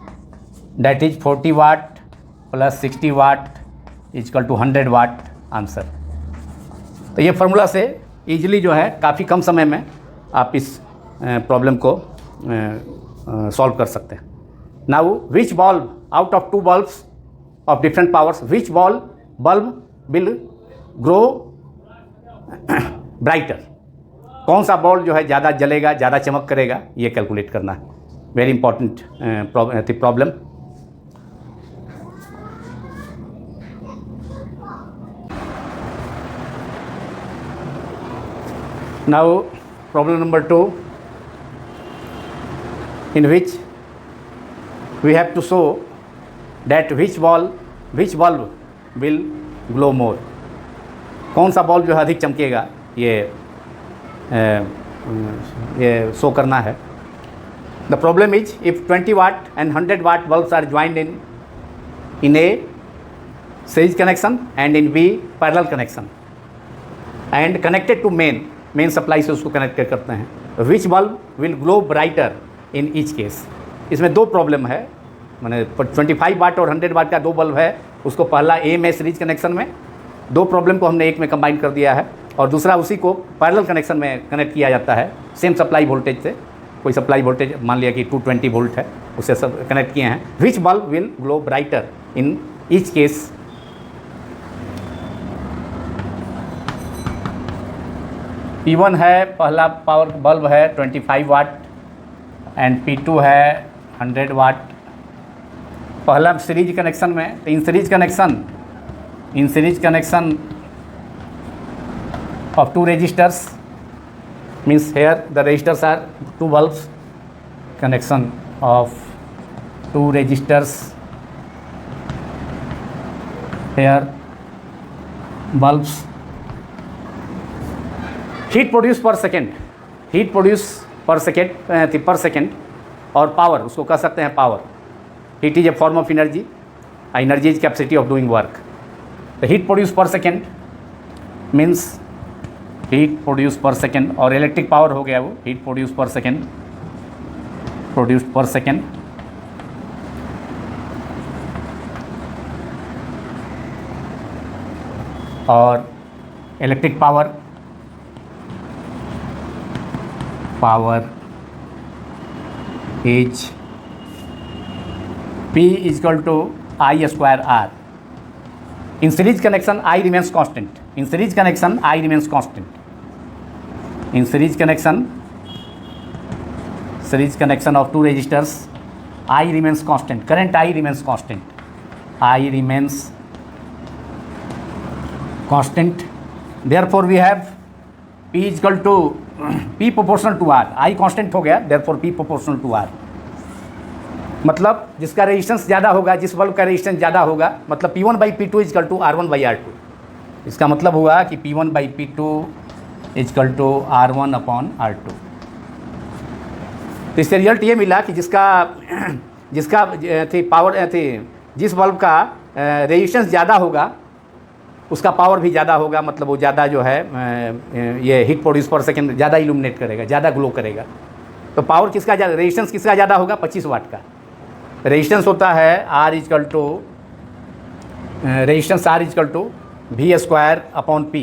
that is 40 watt plus 60 watt equal to 100 watt answer. तो ये formula से easily जो है काफ़ी कम समय में आप इस प्रॉब्लम को सॉल्व कर सकते हैं। Now which bulb out of two bulbs of different powers, which bulb will grow brighter, कौन सा बल्ब जो है ज़्यादा जलेगा, ज़्यादा चमक करेगा, ये कैलकुलेट करना है। Very important problem. Now problem number 2, in which we have to show that which bulb will glow more. कौन सा बल्ब जो है अधिक चमकेगा, ये शो करना है. The problem is if 20 watt and 100 watt bulbs are joined in A series connection and in B parallel connection and connected to main supply से उसको कनेक्ट करते हैं, which bulb will glow brighter in each case. इसमें दो problem है, मैंने 25 वाट और 100 watt का दो बल्ब है, उसको पहला ए में सीरीज कनेक्शन में, दो प्रॉब्लम को हमने एक में कंबाइन कर दिया है और दूसरा उसी को पैरेलल कनेक्शन में कनेक्ट किया जाता है सेम सप्लाई वोल्टेज से. कोई सप्लाई वोल्टेज मान लिया कि 220 वोल्ट है, उससे सब कनेक्ट किए हैं. Which bulb will glow brighter in each case. P1 है, पहला पावर बल्ब है 25 वाट एंड P2 है 100 वाट. पहला सीरीज कनेक्शन में, तो in series connection of two resistors, means here the resistors are two bulbs, connection of two resistors, here bulbs. Heat produced per second और power उसको कह सकते हैं power. Heat is a form of energy, energy is capacity of doing work. The heat produced per second means heat produce per second, और electric power हो गया वो heat produce per second. और electric power is P equal to I square R. In series connection I remains constant. In series connection of two resistors I remains constant. Current I remains constant. Therefore we have P is equal to P proportional to R. I constant हो गया, therefore P proportional to R. मतलब जिसका resistance ज़्यादा होगा, जिस bulb का resistance ज़्यादा होगा, मतलब P1 by P2 is equal to R1 by R2. इसका मतलब हुआ कि P1 by P2 is equal to R1 upon R2. तो इससे रिजल्ट ये मिला कि जिसका पावर थी, जिस बल्ब का रेजिस्टेंस ज़्यादा होगा उसका पावर भी ज़्यादा होगा, मतलब वो ज़्यादा जो है ये हीट प्रोड्यूस पर सेकेंड ज़्यादा इल्यूमिनेट करेगा, ज़्यादा ग्लो करेगा. तो पावर किसका ज़्यादा, रेजिस्टेंस किसका ज़्यादा होगा, 25 वाट का. रेजिस्टेंस होता है R equal to V square upon P.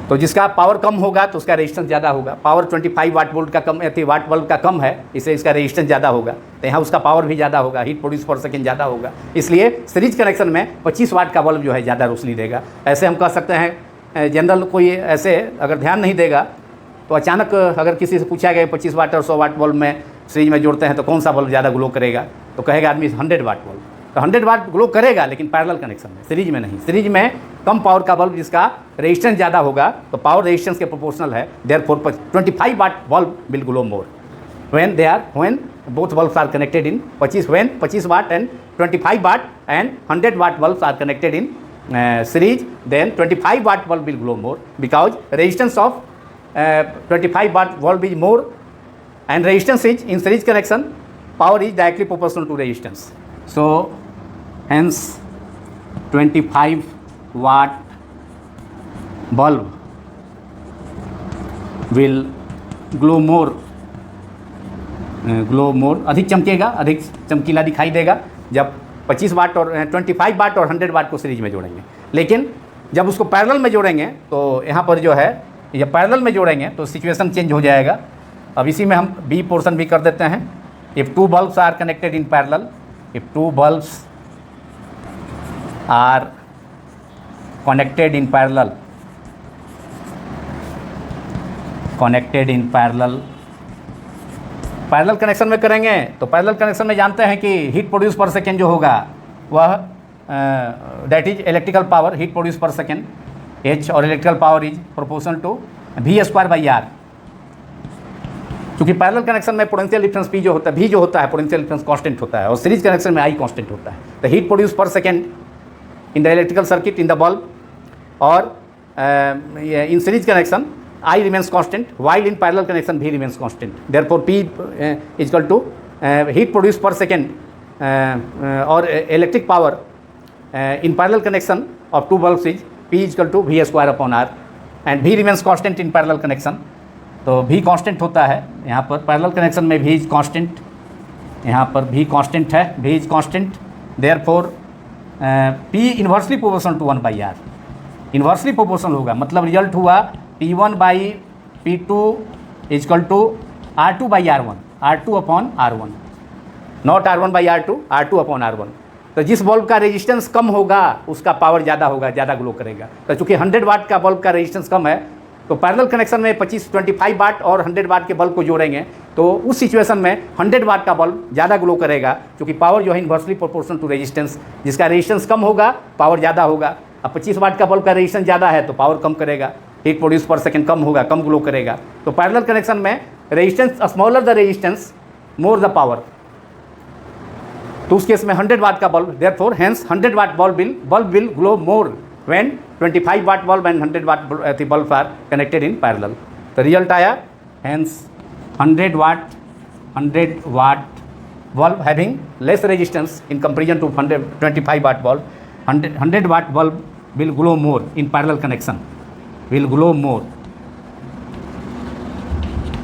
तो जिसका पावर कम होगा तो उसका रेजिस्टेंस ज़्यादा होगा. पावर 25 वाट वोल्ट का कम वाट बल्ब का कम है, इससे इसका रेजिस्टेंस ज़्यादा होगा, तो यहाँ उसका पावर भी ज़्यादा होगा, हीट प्रोड्यूस पर सेकेंड ज़्यादा होगा. इसलिए सीरीज कनेक्शन में 25 वाट का बल्ब जो है ज़्यादा रोशनी देगा. ऐसे हम कह सकते हैं, जनरल कोई ऐसे अगर ध्यान नहीं देगा तो अचानक अगर किसी से पूछा गया 25 वाट और 100 वाट बल्ब में सीरीज में जोड़ते हैं तो कौन सा बल्ब ज़्यादा ग्लो करेगा, तो कहेगा आदमी 100 वाट बल्ब. तो 100 वाट ग्लो करेगा लेकिन पैरेलल कनेक्शन में, सीरीज में नहीं. सीरीज में कम पावर का बल्ब जिसका रेजिस्टेंस ज़्यादा होगा तो पावर रेजिस्टेंस के प्रोपोर्शनल है. Therefore 25 watt bulb will glow more when both bulbs are connected in 25 watt and 25 watt and 100 watt bulbs are connected in series, then 25 watt bulb will glow more because resistance of 25 watt bulb is more, and resistance is in series connection, power is directly proportional to resistance. So hence 25 watt bulb will glow more, अधिक चमकेगा, अधिक चमकीला दिखाई देगा जब 25 वाट और 25 वाट और 100 वाट को series में जोड़ेंगे. लेकिन जब उसको पैरेलल में जोड़ेंगे तो यहाँ पर जो है, जब पैरेलल में जोड़ेंगे तो सिचुएशन चेंज हो जाएगा. अब इसी में हम बी पोर्शन भी कर देते हैं. If two bulbs are connected in parallel, if two bulbs are connected in parallel, parallel connection में करेंगे तो पैरेलल कनेक्शन में जानते हैं कि हीट प्रोड्यूस पर सेकेंड जो होगा वह that is electrical power, heat produce per second. H और electrical power is proportional to V²/R। क्योंकि पैरेलल कनेक्शन में पोटेंशियल डिफरेंस P जो होता है, V जो होता है पोटेंशियल डिफरेंस कांस्टेंट होता है, और सीरीज कनेक्शन में I कांस्टेंट होता है। The heat produce per second in the electrical circuit in the bulb और in series connection I remains constant, while in parallel connection V remains constant. Therefore P is equal to heat produced per second or electric power in parallel connection of two bulbs is P is equal to V²/R, and V remains constant in parallel connection. तो V constant होता है यहाँ पर parallel connection में, V is constant, यहाँ पर V constant है, V is constant. Therefore P inversely proportional to 1/R, inversely proportional होगा, मतलब रिजल्ट हुआ P1/P2 is equal to R2/R1, R2/R1, not R1/R2, R2/R1। तो जिस बल्ब का रेजिस्टेंस कम होगा उसका पावर ज़्यादा होगा, ज़्यादा ग्लो करेगा। तो चूँकि 100 वाट का बल्ब का रेजिस्टेंस कम है, तो पैरेलल कनेक्शन में 25 वाट और 100 वाट के बल्ब को जोड़ेंगे, तो उस सिचुएशन में 100 वाट का बल्ब ज़्यादा ग्लो करेगा, क्योंकि पावर जो है इन्वर्सली प्रोपोर्शनल टू रेजिस्टेंस। जिसका रेजिस्टेंस कम होगा पावर ज़्यादा होगा। अब 25 वाट का बल्ब का रेजिस्टेंस ज़्यादा है तो पावर कम करेगा, हीट प्रोड्यूस पर सेकंड कम होगा, कम ग्लो करेगा। तो पैरेलल कनेक्शन में resistance smaller the resistance more the power, तो उस केस में 100 वाट का bulb, therefore hence 100 watt bulb will glow more when 25 watt bulb and 100 watt bulbs are connected in parallel. तो रिजल्ट आया hence 100 watt bulb having less resistance in comparison to 25 watt bulb. 100 watt bulb will glow more in parallel connection, will glow more.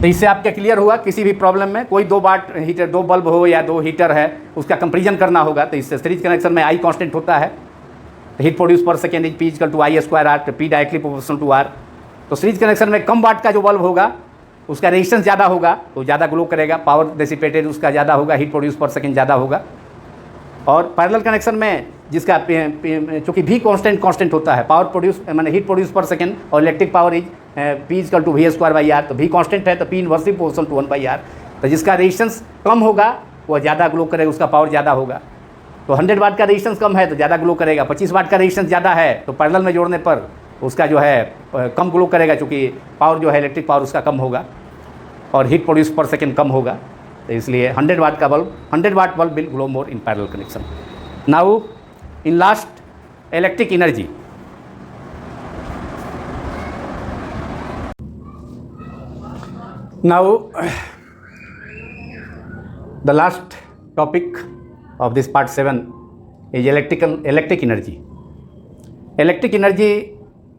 तो इससे आपका clear हुआ, किसी भी problem में कोई 2 वाट हीटर, 2 बल्ब हो या 2 हीटर है, उसका कंपेरिजन करना होगा। तो इससे सीरीज कनेक्शन में I कांस्टेंट होता है, heat produce per second is P equal to I²R, तो P directly proportional to R। तो सीरीज कनेक्शन में कम वाट का जो बल्ब होगा उसका रेजिस्टेंस ज़्यादा होगा तो ज़्यादा ग्लो करेगा, पावर डिसिपेटेड उसका ज़्यादा होगा, हीट प्रोड्यूस पर सेकेंड ज़्यादा होगा। और पैरेलल कनेक्शन में जिसका चूँकि V कांस्टेंट होता है, पावर प्रोड्यूस मैंने हीट प्रोड्यूस पर सेकेंड और electric power is P equal to V²/R, तो V कांस्टेंट है तो P inversely proportional to 1/R। तो जिसका रेजिस्टेंस कम होगा वह ज़्यादा ग्लो करेगा, उसका पावर ज़्यादा होगा। तो 100 वाट का रेजिस्टेंस कम है तो ज़्यादा ग्लो करेगा, 25 वाट का रेजिस्टेंस ज़्यादा है तो पैरेलल में जोड़ने पर उसका जो है कम ग्लो करेगा, क्योंकि पावर जो है इलेक्ट्रिक पावर उसका कम होगा और हीट प्रोड्यूस पर सेकेंड कम होगा। तो इसलिए 100 वाट का bulb, 100 watt bulb will glow more in parallel connection. Now in last electric energy, now the last topic of this part 7 is electric energy. Electric energy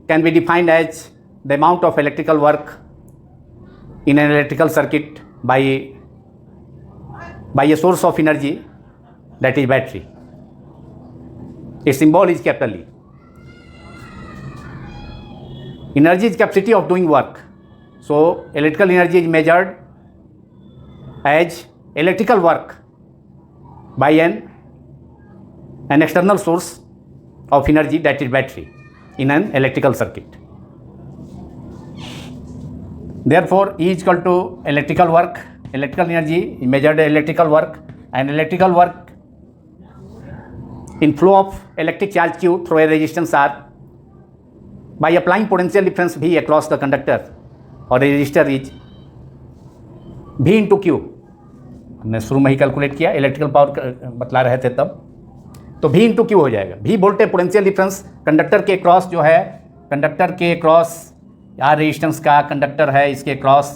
can be defined as the amount of electrical work in an electrical circuit by a source of energy, that is battery. Its symbol is capital E. Energy is capacity of doing work. So electrical energy is measured as electrical work by an external source of energy, that is battery, in an electrical circuit. Therefore E is equal to electrical work. Electrical energy is measured as electrical work, and electrical work in flow of electric charge Q through a resistance R by applying potential difference V across the conductor or a resistor is V into Q. हमने शुरू में ही calculate किया, electrical power बतला रहे थे तब, तो V into Q हो जाएगा। V voltage potential difference conductor के क्रॉस जो है, कंडक्टर के क्रॉस यहाँ रेजिस्टेंस का कंडक्टर है, इसके cross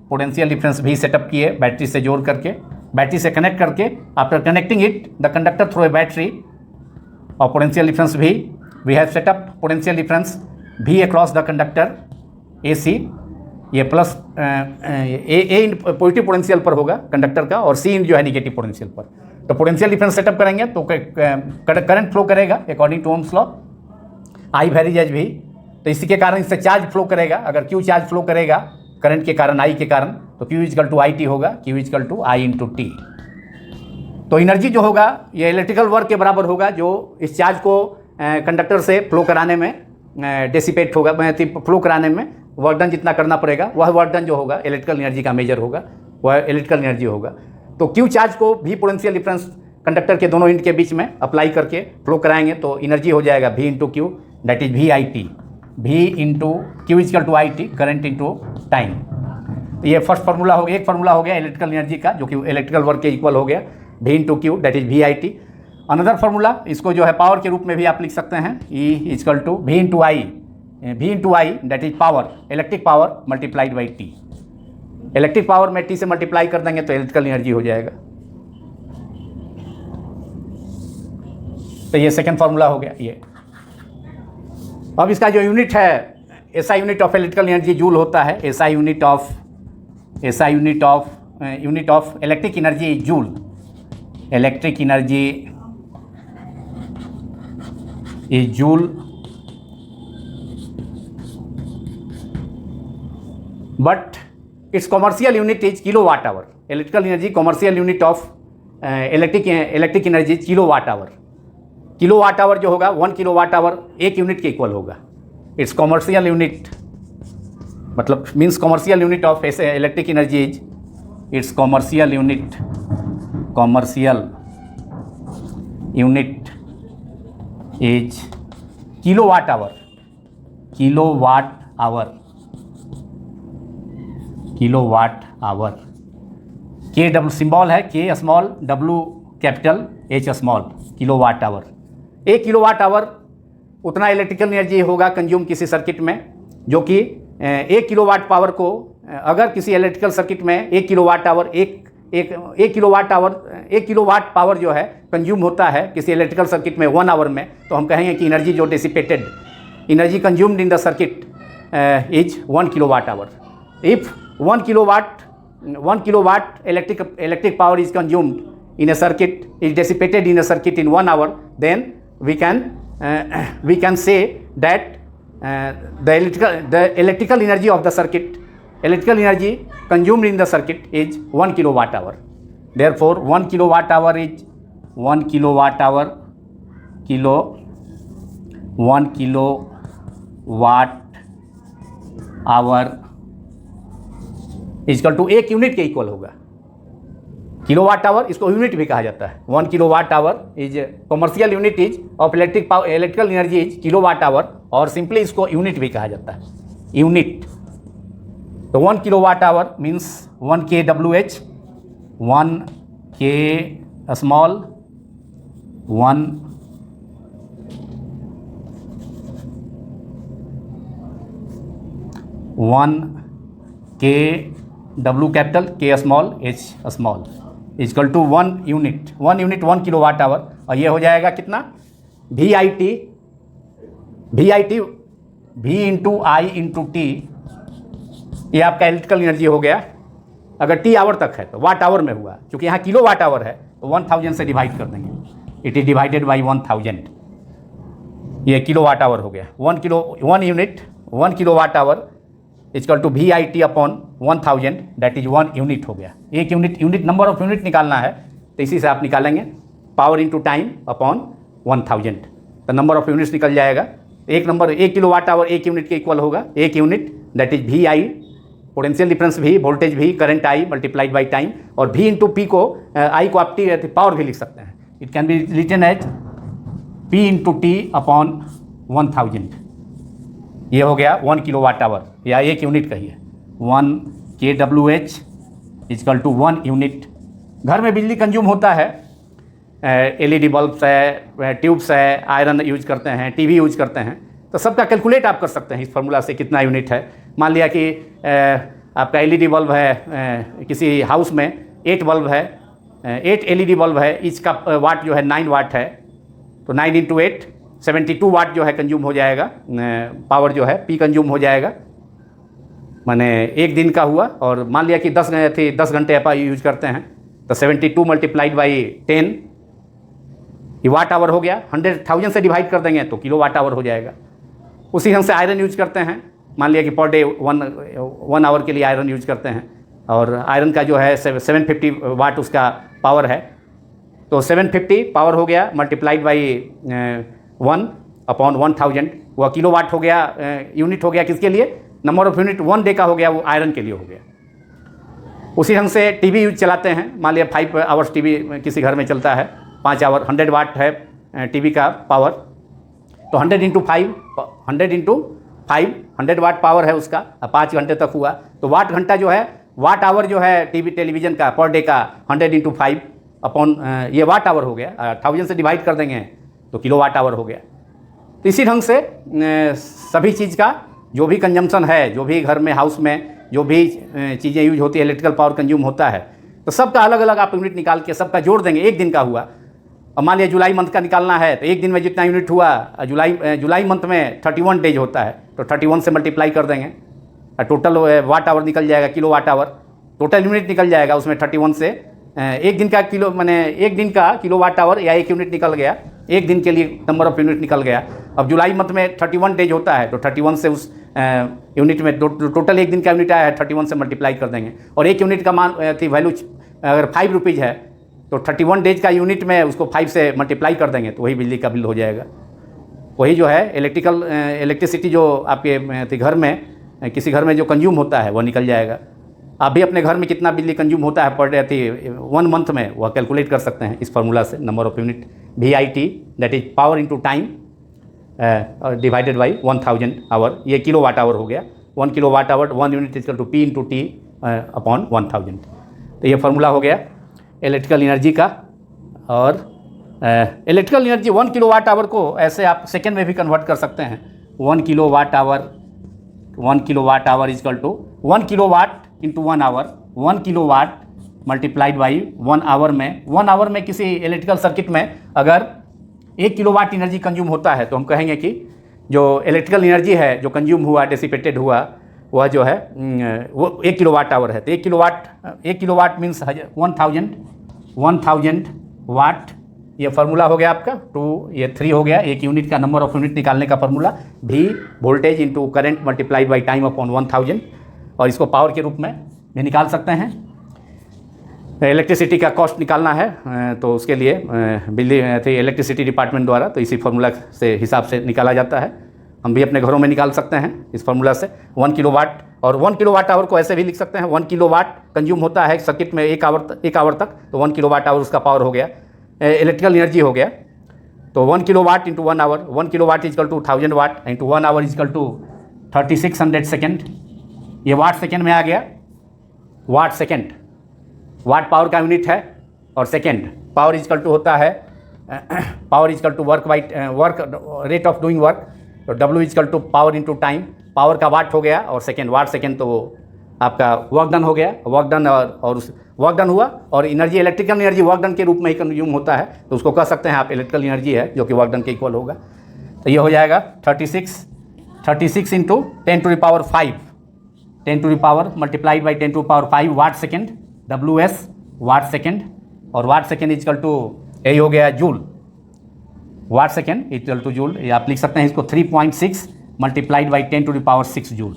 potential difference V setup किए बैटरी से जोड़ करके, बैटरी से कनेक्ट करके, after connecting it the conductor through a battery और potential difference we have setup potential difference V across the conductor AC, ये प्लस ए पॉजिटिव पोटेंशियल पर होगा कंडक्टर का और C जो है निगेटिव पोटेंशियल पर। तो पोटेंशियल डिफरेंस सेटअप करेंगे तो करंट फ्लो करेगा according to Ohm's law, I varies as V। तो इसी के कारण इससे चार्ज फ्लो करेगा, अगर Q चार्ज फ्लो करेगा करंट के कारण, I के कारण, तो Q इजकल टू IT होगा, Q is equal to I into T। तो एनर्जी जो होगा ये इलेक्ट्रिकल वर्क के बराबर होगा जो इस चार्ज को कंडक्टर से फ्लो कराने में डेसिपेट होगा, फ्लो कराने में वर्क डन जितना करना पड़ेगा वह वर्क डन जो होगा इलेक्ट्रिकल एनर्जी का मेजर होगा, वह इलेक्ट्रिकल एनर्जी होगा। तो क्यू चार्ज को भी पोटेंशियल डिफरेंस कंडक्टर के दोनों एंड के बीच में अप्लाई करके फ्लो कराएंगे तो एनर्जी हो जाएगा V into Q, that is VIT। V into Q is equal to I T, current into time. ये फर्स्ट फार्मूला हो गया, एक फार्मूला हो गया इलेक्ट्रिकल एनर्जी का जो कि इलेक्ट्रिकल वर्क के इक्वल हो गया, V into Q that is V I T. Another formula, इसको जो है पावर के रूप में भी आप लिख सकते हैं, E is equal to V into I that is power, electric power multiplied by T. Electric power में टी से मल्टीप्लाई कर देंगे तो इलेक्ट्रिकल एनर्जी हो जाएगा। तो ये सेकेंड फार्मूला हो गया ये। अब इसका जो यूनिट है, SI unit of electrical energy joule होता है, SI unit of electric energy joule, electric energy is joule, but its commercial unit is kilo watt hour. Electrical energy commercial unit of electric energy kilo watt hour. Kilo watt hour जो होगा 1 kilo watt hour 1 unit के equal होगा। Its commercial unit मतलब means commercial unit of electric energy is, its commercial unit is kilo watt hour, kilo watt hour. K W symbol है, K small, W capital, H small, kilo वाट hour. 1 kilo watt आवर उतना electrical energy होगा consume किसी circuit में, जो कि 1 kilo watt power को अगर किसी इलेक्ट्रिकल सर्किट में 1 kilo watt hour 1 kilo watt power जो है कंज्यूम होता है किसी इलेक्ट्रिकल सर्किट में 1 आवर में, तो हम कहेंगे कि एनर्जी जो dissipated, energy consumed in the circuit is 1 kilo watt hour. If 1 kilo watt electric power is consumed in a circuit, is dissipated in a circuit in 1 hour, then we can say that the electrical energy of the circuit, electrical energy consumed in the circuit is 1 kilowatt hour. Therefore 1 kilowatt hour is 1 kilowatt hour is equal to 1 unit के equal होगा। Kilowatt hour इसको unit भी कहा जाता है। 1 kilowatt hour is commercial unit is of electrical energy is kilowatt hour, और simply इसको unit भी कहा जाता है, यूनिट। तो 1 kilowatt hour means 1 kWh, 1 K small, 1 K W capital, K small, H small is equal to 1 unit 1 kilo watt hour. और ये हो जाएगा कितना, V into I into T. ये आपका इलेक्ट्रिकल एनर्जी हो गया। अगर टी आवर तक है तो वाट आवर में हुआ, क्योंकि यहाँ किलो वाट आवर है तो 1000 से डिवाइड कर देंगे, इट इज डिवाइडेड बाई 1000, ये किलो वाट आवर हो गया। 1 kilo watt hour is equal to V I T upon 1000 that is 1 unit हो गया। एक यूनिट नंबर ऑफ यूनिट निकालना है तो इसी से आप निकालेंगे, पावर इंटू टाइम अपॉन 1000, तो नंबर ऑफ यूनिट्स निकल जाएगा। 1 किलो वाट आवर 1 यूनिट के इक्वल होगा, 1 unit that is V I, potential difference भी, वोल्टेज भी, current I multiplied by time, और वी इंटू पी को आई को आप टी पावर भी लिख सकते हैं। It can be written as P into T upon 1000। ये हो गया 1 किलो वाट आवर या 1 यूनिट कहिए, 1 kWh इजकल टू 1 यूनिट। घर में बिजली कंज्यूम होता है, एलईडी बल्ब्स है, ट्यूब्स है, आयरन यूज करते हैं, टीवी यूज करते हैं, तो सबका कैलकुलेट आप कर सकते हैं इस फार्मूला से कितना यूनिट है। मान लिया कि आपका एलईडी बल्ब है, किसी हाउस में 8 बल्ब है, 8 एलईडी बल्ब है, ईच का वाट जो है 9 वाट है, तो 9 इंटू 8 72 वाट जो है कंज्यूम हो जाएगा, पावर जो है पी कंज्यूम हो जाएगा, माने एक दिन का हुआ। और मान लिया कि 10 घंटे आप यूज करते हैं, तो 72 मल्टीप्लाइड बाई 10 ये वाट आवर हो गया। 100,000 से डिवाइड कर देंगे तो किलो वाट आवर हो जाएगा। उसी ढंग से आयरन यूज करते हैं, मान लिया कि पर डे 1 आवर के लिए आयरन यूज करते हैं, और आयरन का जो है 750 वाट उसका पावर है, तो 750 पावर हो गया मल्टीप्लाइड बाई 1 अपॉन 1000, वह किलो वाट हो गया, यूनिट हो गया किसके लिए, नंबर ऑफ यूनिट 1 डे का हो गया, वो आयरन के लिए हो गया। उसी ढंग से टीवी यूज चलाते हैं, मान लिया 5 आवर्स टीवी किसी घर में चलता है, 5 आवर, 100 वाट है टीवी का पावर, तो 100 इंटू 500 वाट पावर है उसका, 5 घंटे तक हुआ तो वाट घंटा जो है, वाट आवर जो है टेलीविज़न का पर डे का 100 × 5 अपॉन ये वाट आवर हो गया, 1000 से डिवाइड कर देंगे तो किलो वाट आवर हो गया। तो इसी ढंग से सभी चीज़ का जो भी कंजम्पशन है, जो भी घर में हाउस में जो भी चीज़ें यूज होती है, इलेक्ट्रिकल पावर कंज्यूम होता है, तो सबका अलग अलग आप यूनिट निकाल के सबका जोड़ देंगे। एक दिन का हुआ, और मान लिया जुलाई मंथ का निकालना है तो एक दिन में जितना यूनिट हुआ, जुलाई मंथ में 31 डेज होता है तो 31 से मल्टीप्लाई कर देंगे, टोटल वाट आवर निकल जाएगा, किलो वाट आवर टोटल यूनिट निकल जाएगा। उसमें 31 से एक दिन का किलो मैंने एक दिन का किलो वाट आवर या एक यूनिट निकल गया, एक दिन के लिए नंबर ऑफ यूनिट निकल गया। अब जुलाई मंथ में 31 डेज होता है तो 31 से उस यूनिट में टोटल एक दिन का यूनिट आया है, 31 से मल्टीप्लाई कर देंगे। और एक यूनिट का मान थी वैल्यू अगर 5 रुपीज़ है तो 31 डेज का यूनिट में उसको 5 से मल्टीप्लाई कर देंगे तो वही बिजली का बिल हो जाएगा। वही जो है इलेक्ट्रिसिटी जो आपके घर में किसी घर में जो कंज्यूम होता है वह निकल जाएगा। आप भी अपने घर में कितना बिजली कंज्यूम होता है पर डे 1 मंथ में वह कैलकुलेट कर सकते हैं इस फार्मूला से, number of unit VIT that is power into time divided by 1000 hour, ये किलो वाट आवर हो गया। 1 kilo watt hour 1 unit is equal to P into T upon 1000। तो ये फार्मूला हो गया इलेक्ट्रिकल एनर्जी का। और electrical energy 1 kilo watt hour को ऐसे आप सेकेंड में भी कन्वर्ट कर सकते हैं। 1 kilo watt hour is equal to 1 kilo watt into 1 hour, 1 kilo watt multiplied by 1 hour में। 1 आवर में किसी इलेक्ट्रिकल सर्किट में अगर 1 किलो वाट एनर्जी कंज्यूम होता है तो हम कहेंगे कि जो इलेक्ट्रिकल एनर्जी है जो कंज्यूम हुआ, डिसिपेटेड हुआ, वह जो है वो 1 किलो वाट आवर है। तो 1 किलो वाट मीन्स 1000 वाट। ये फार्मूला हो गया आपका 2, ये 3 हो गया। एक यूनिट का नंबर ऑफ यूनिट निकालने का formula V voltage into current multiplied by time upon 1000। और इसको पावर के रूप में भी निकाल सकते हैं। इलेक्ट्रिसिटी का कॉस्ट निकालना है तो उसके लिए बिजली इलेक्ट्रिसिटी डिपार्टमेंट द्वारा तो इसी फार्मूला से हिसाब से निकाला जाता है। हम भी अपने घरों में निकाल सकते हैं इस फार्मूला से 1 किलो वाट। और 1 किलो वाट आवर को ऐसे भी लिख सकते हैं, 1 किलो वाट कंज्यूम होता है सर्किट में एक आवर तक, तो 1 किलो वाट आवर उसका पावर हो गया, इलेक्ट्रिकल एनर्जी हो गया। तो 1 kilo watt into 1 hour, 1 kilo watt is equal to 1000 watt into 1 hour is equal to 3600 second. ये वाट सेकेंड में आ गया, वाट सेकेंड, वाट पावर का यूनिट है और सेकेंड पावर इजकल टू होता है power is equal to work rate of doing work. तो W is equal to power into time, power का वाट हो गया और सेकेंड, वाट सेकेंड तो आपका वर्क डन हो गया, वर्क डन और उस वर्क डन हुआ। और energy electrical energy work done के रूप में ही कंज्यूम होता है तो उसको कह सकते हैं आप इलेक्ट्रिकल एनर्जी है जो कि वर्क डन के इक्वल होगा। तो ये हो जाएगा 36 into 10 to the power 5, 10 to the power multiplied by 10 to power 5 watt second, WS watt second. और वाट सेकेंड इजकल टू यही हो गया joule, watt second equal to joule. ये आप लिख सकते हैं इसको 3.6 multiplied by 10 to the power 6 joule.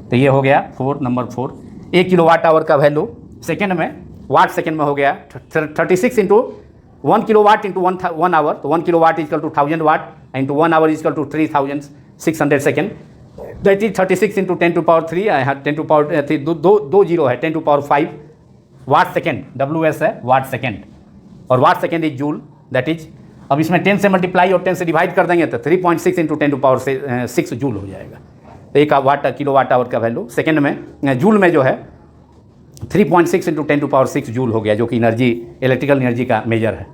तो ये हो गया नंबर 4। 1 किलो वाट आवर का वैल्यू सेकेंड में, वाट सेकेंड में हो गया 36 into 1 kilo watt into 1 hour. तो 1 kilo watt is equal to 1000 watt into 1 hour is equal to 3600 second. That is 36 into 10 to power 3, 10 to power 3 दो जीरो है, 10 to power 5 watt second, WS है watt second. और watt second is joule, that is अब इसमें 10 से multiply और 10 से divide कर देंगे तो 3.6 इंटू 10 टू पावर 6 जूल हो जाएगा। तो 1 किलो वाट आवर का वैल्यू सेकेंड में, जूल में जो है 3.6 इंटू 10 टू पावर 6 जूल हो गया, जो कि एनर्जी इलेक्ट्रिकल एनर्जी का मेजर है।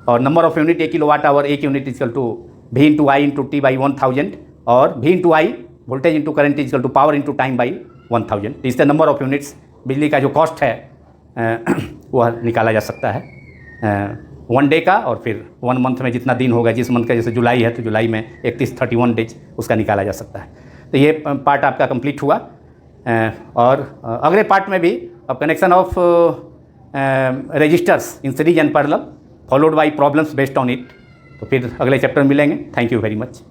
और number of unit 1 kilo watt hour, 1 unit is equal to V into I into T by 1000 और V into I voltage into current is equal to power into time by 1000। इससे number of units बिजली का जो cost है वह निकाला जा सकता है 1 डे का। और फिर 1 मंथ में जितना दिन होगा, जिस मंथ का जैसे जुलाई है तो जुलाई में 31 डेज उसका निकाला जा सकता है। तो ये पार्ट आपका कंप्लीट हुआ। और अगले पार्ट में भी अब connection of resistors in series and parallel followed by problems based on it. तो फिर अगले चैप्टर में मिलेंगे। Thank you very much.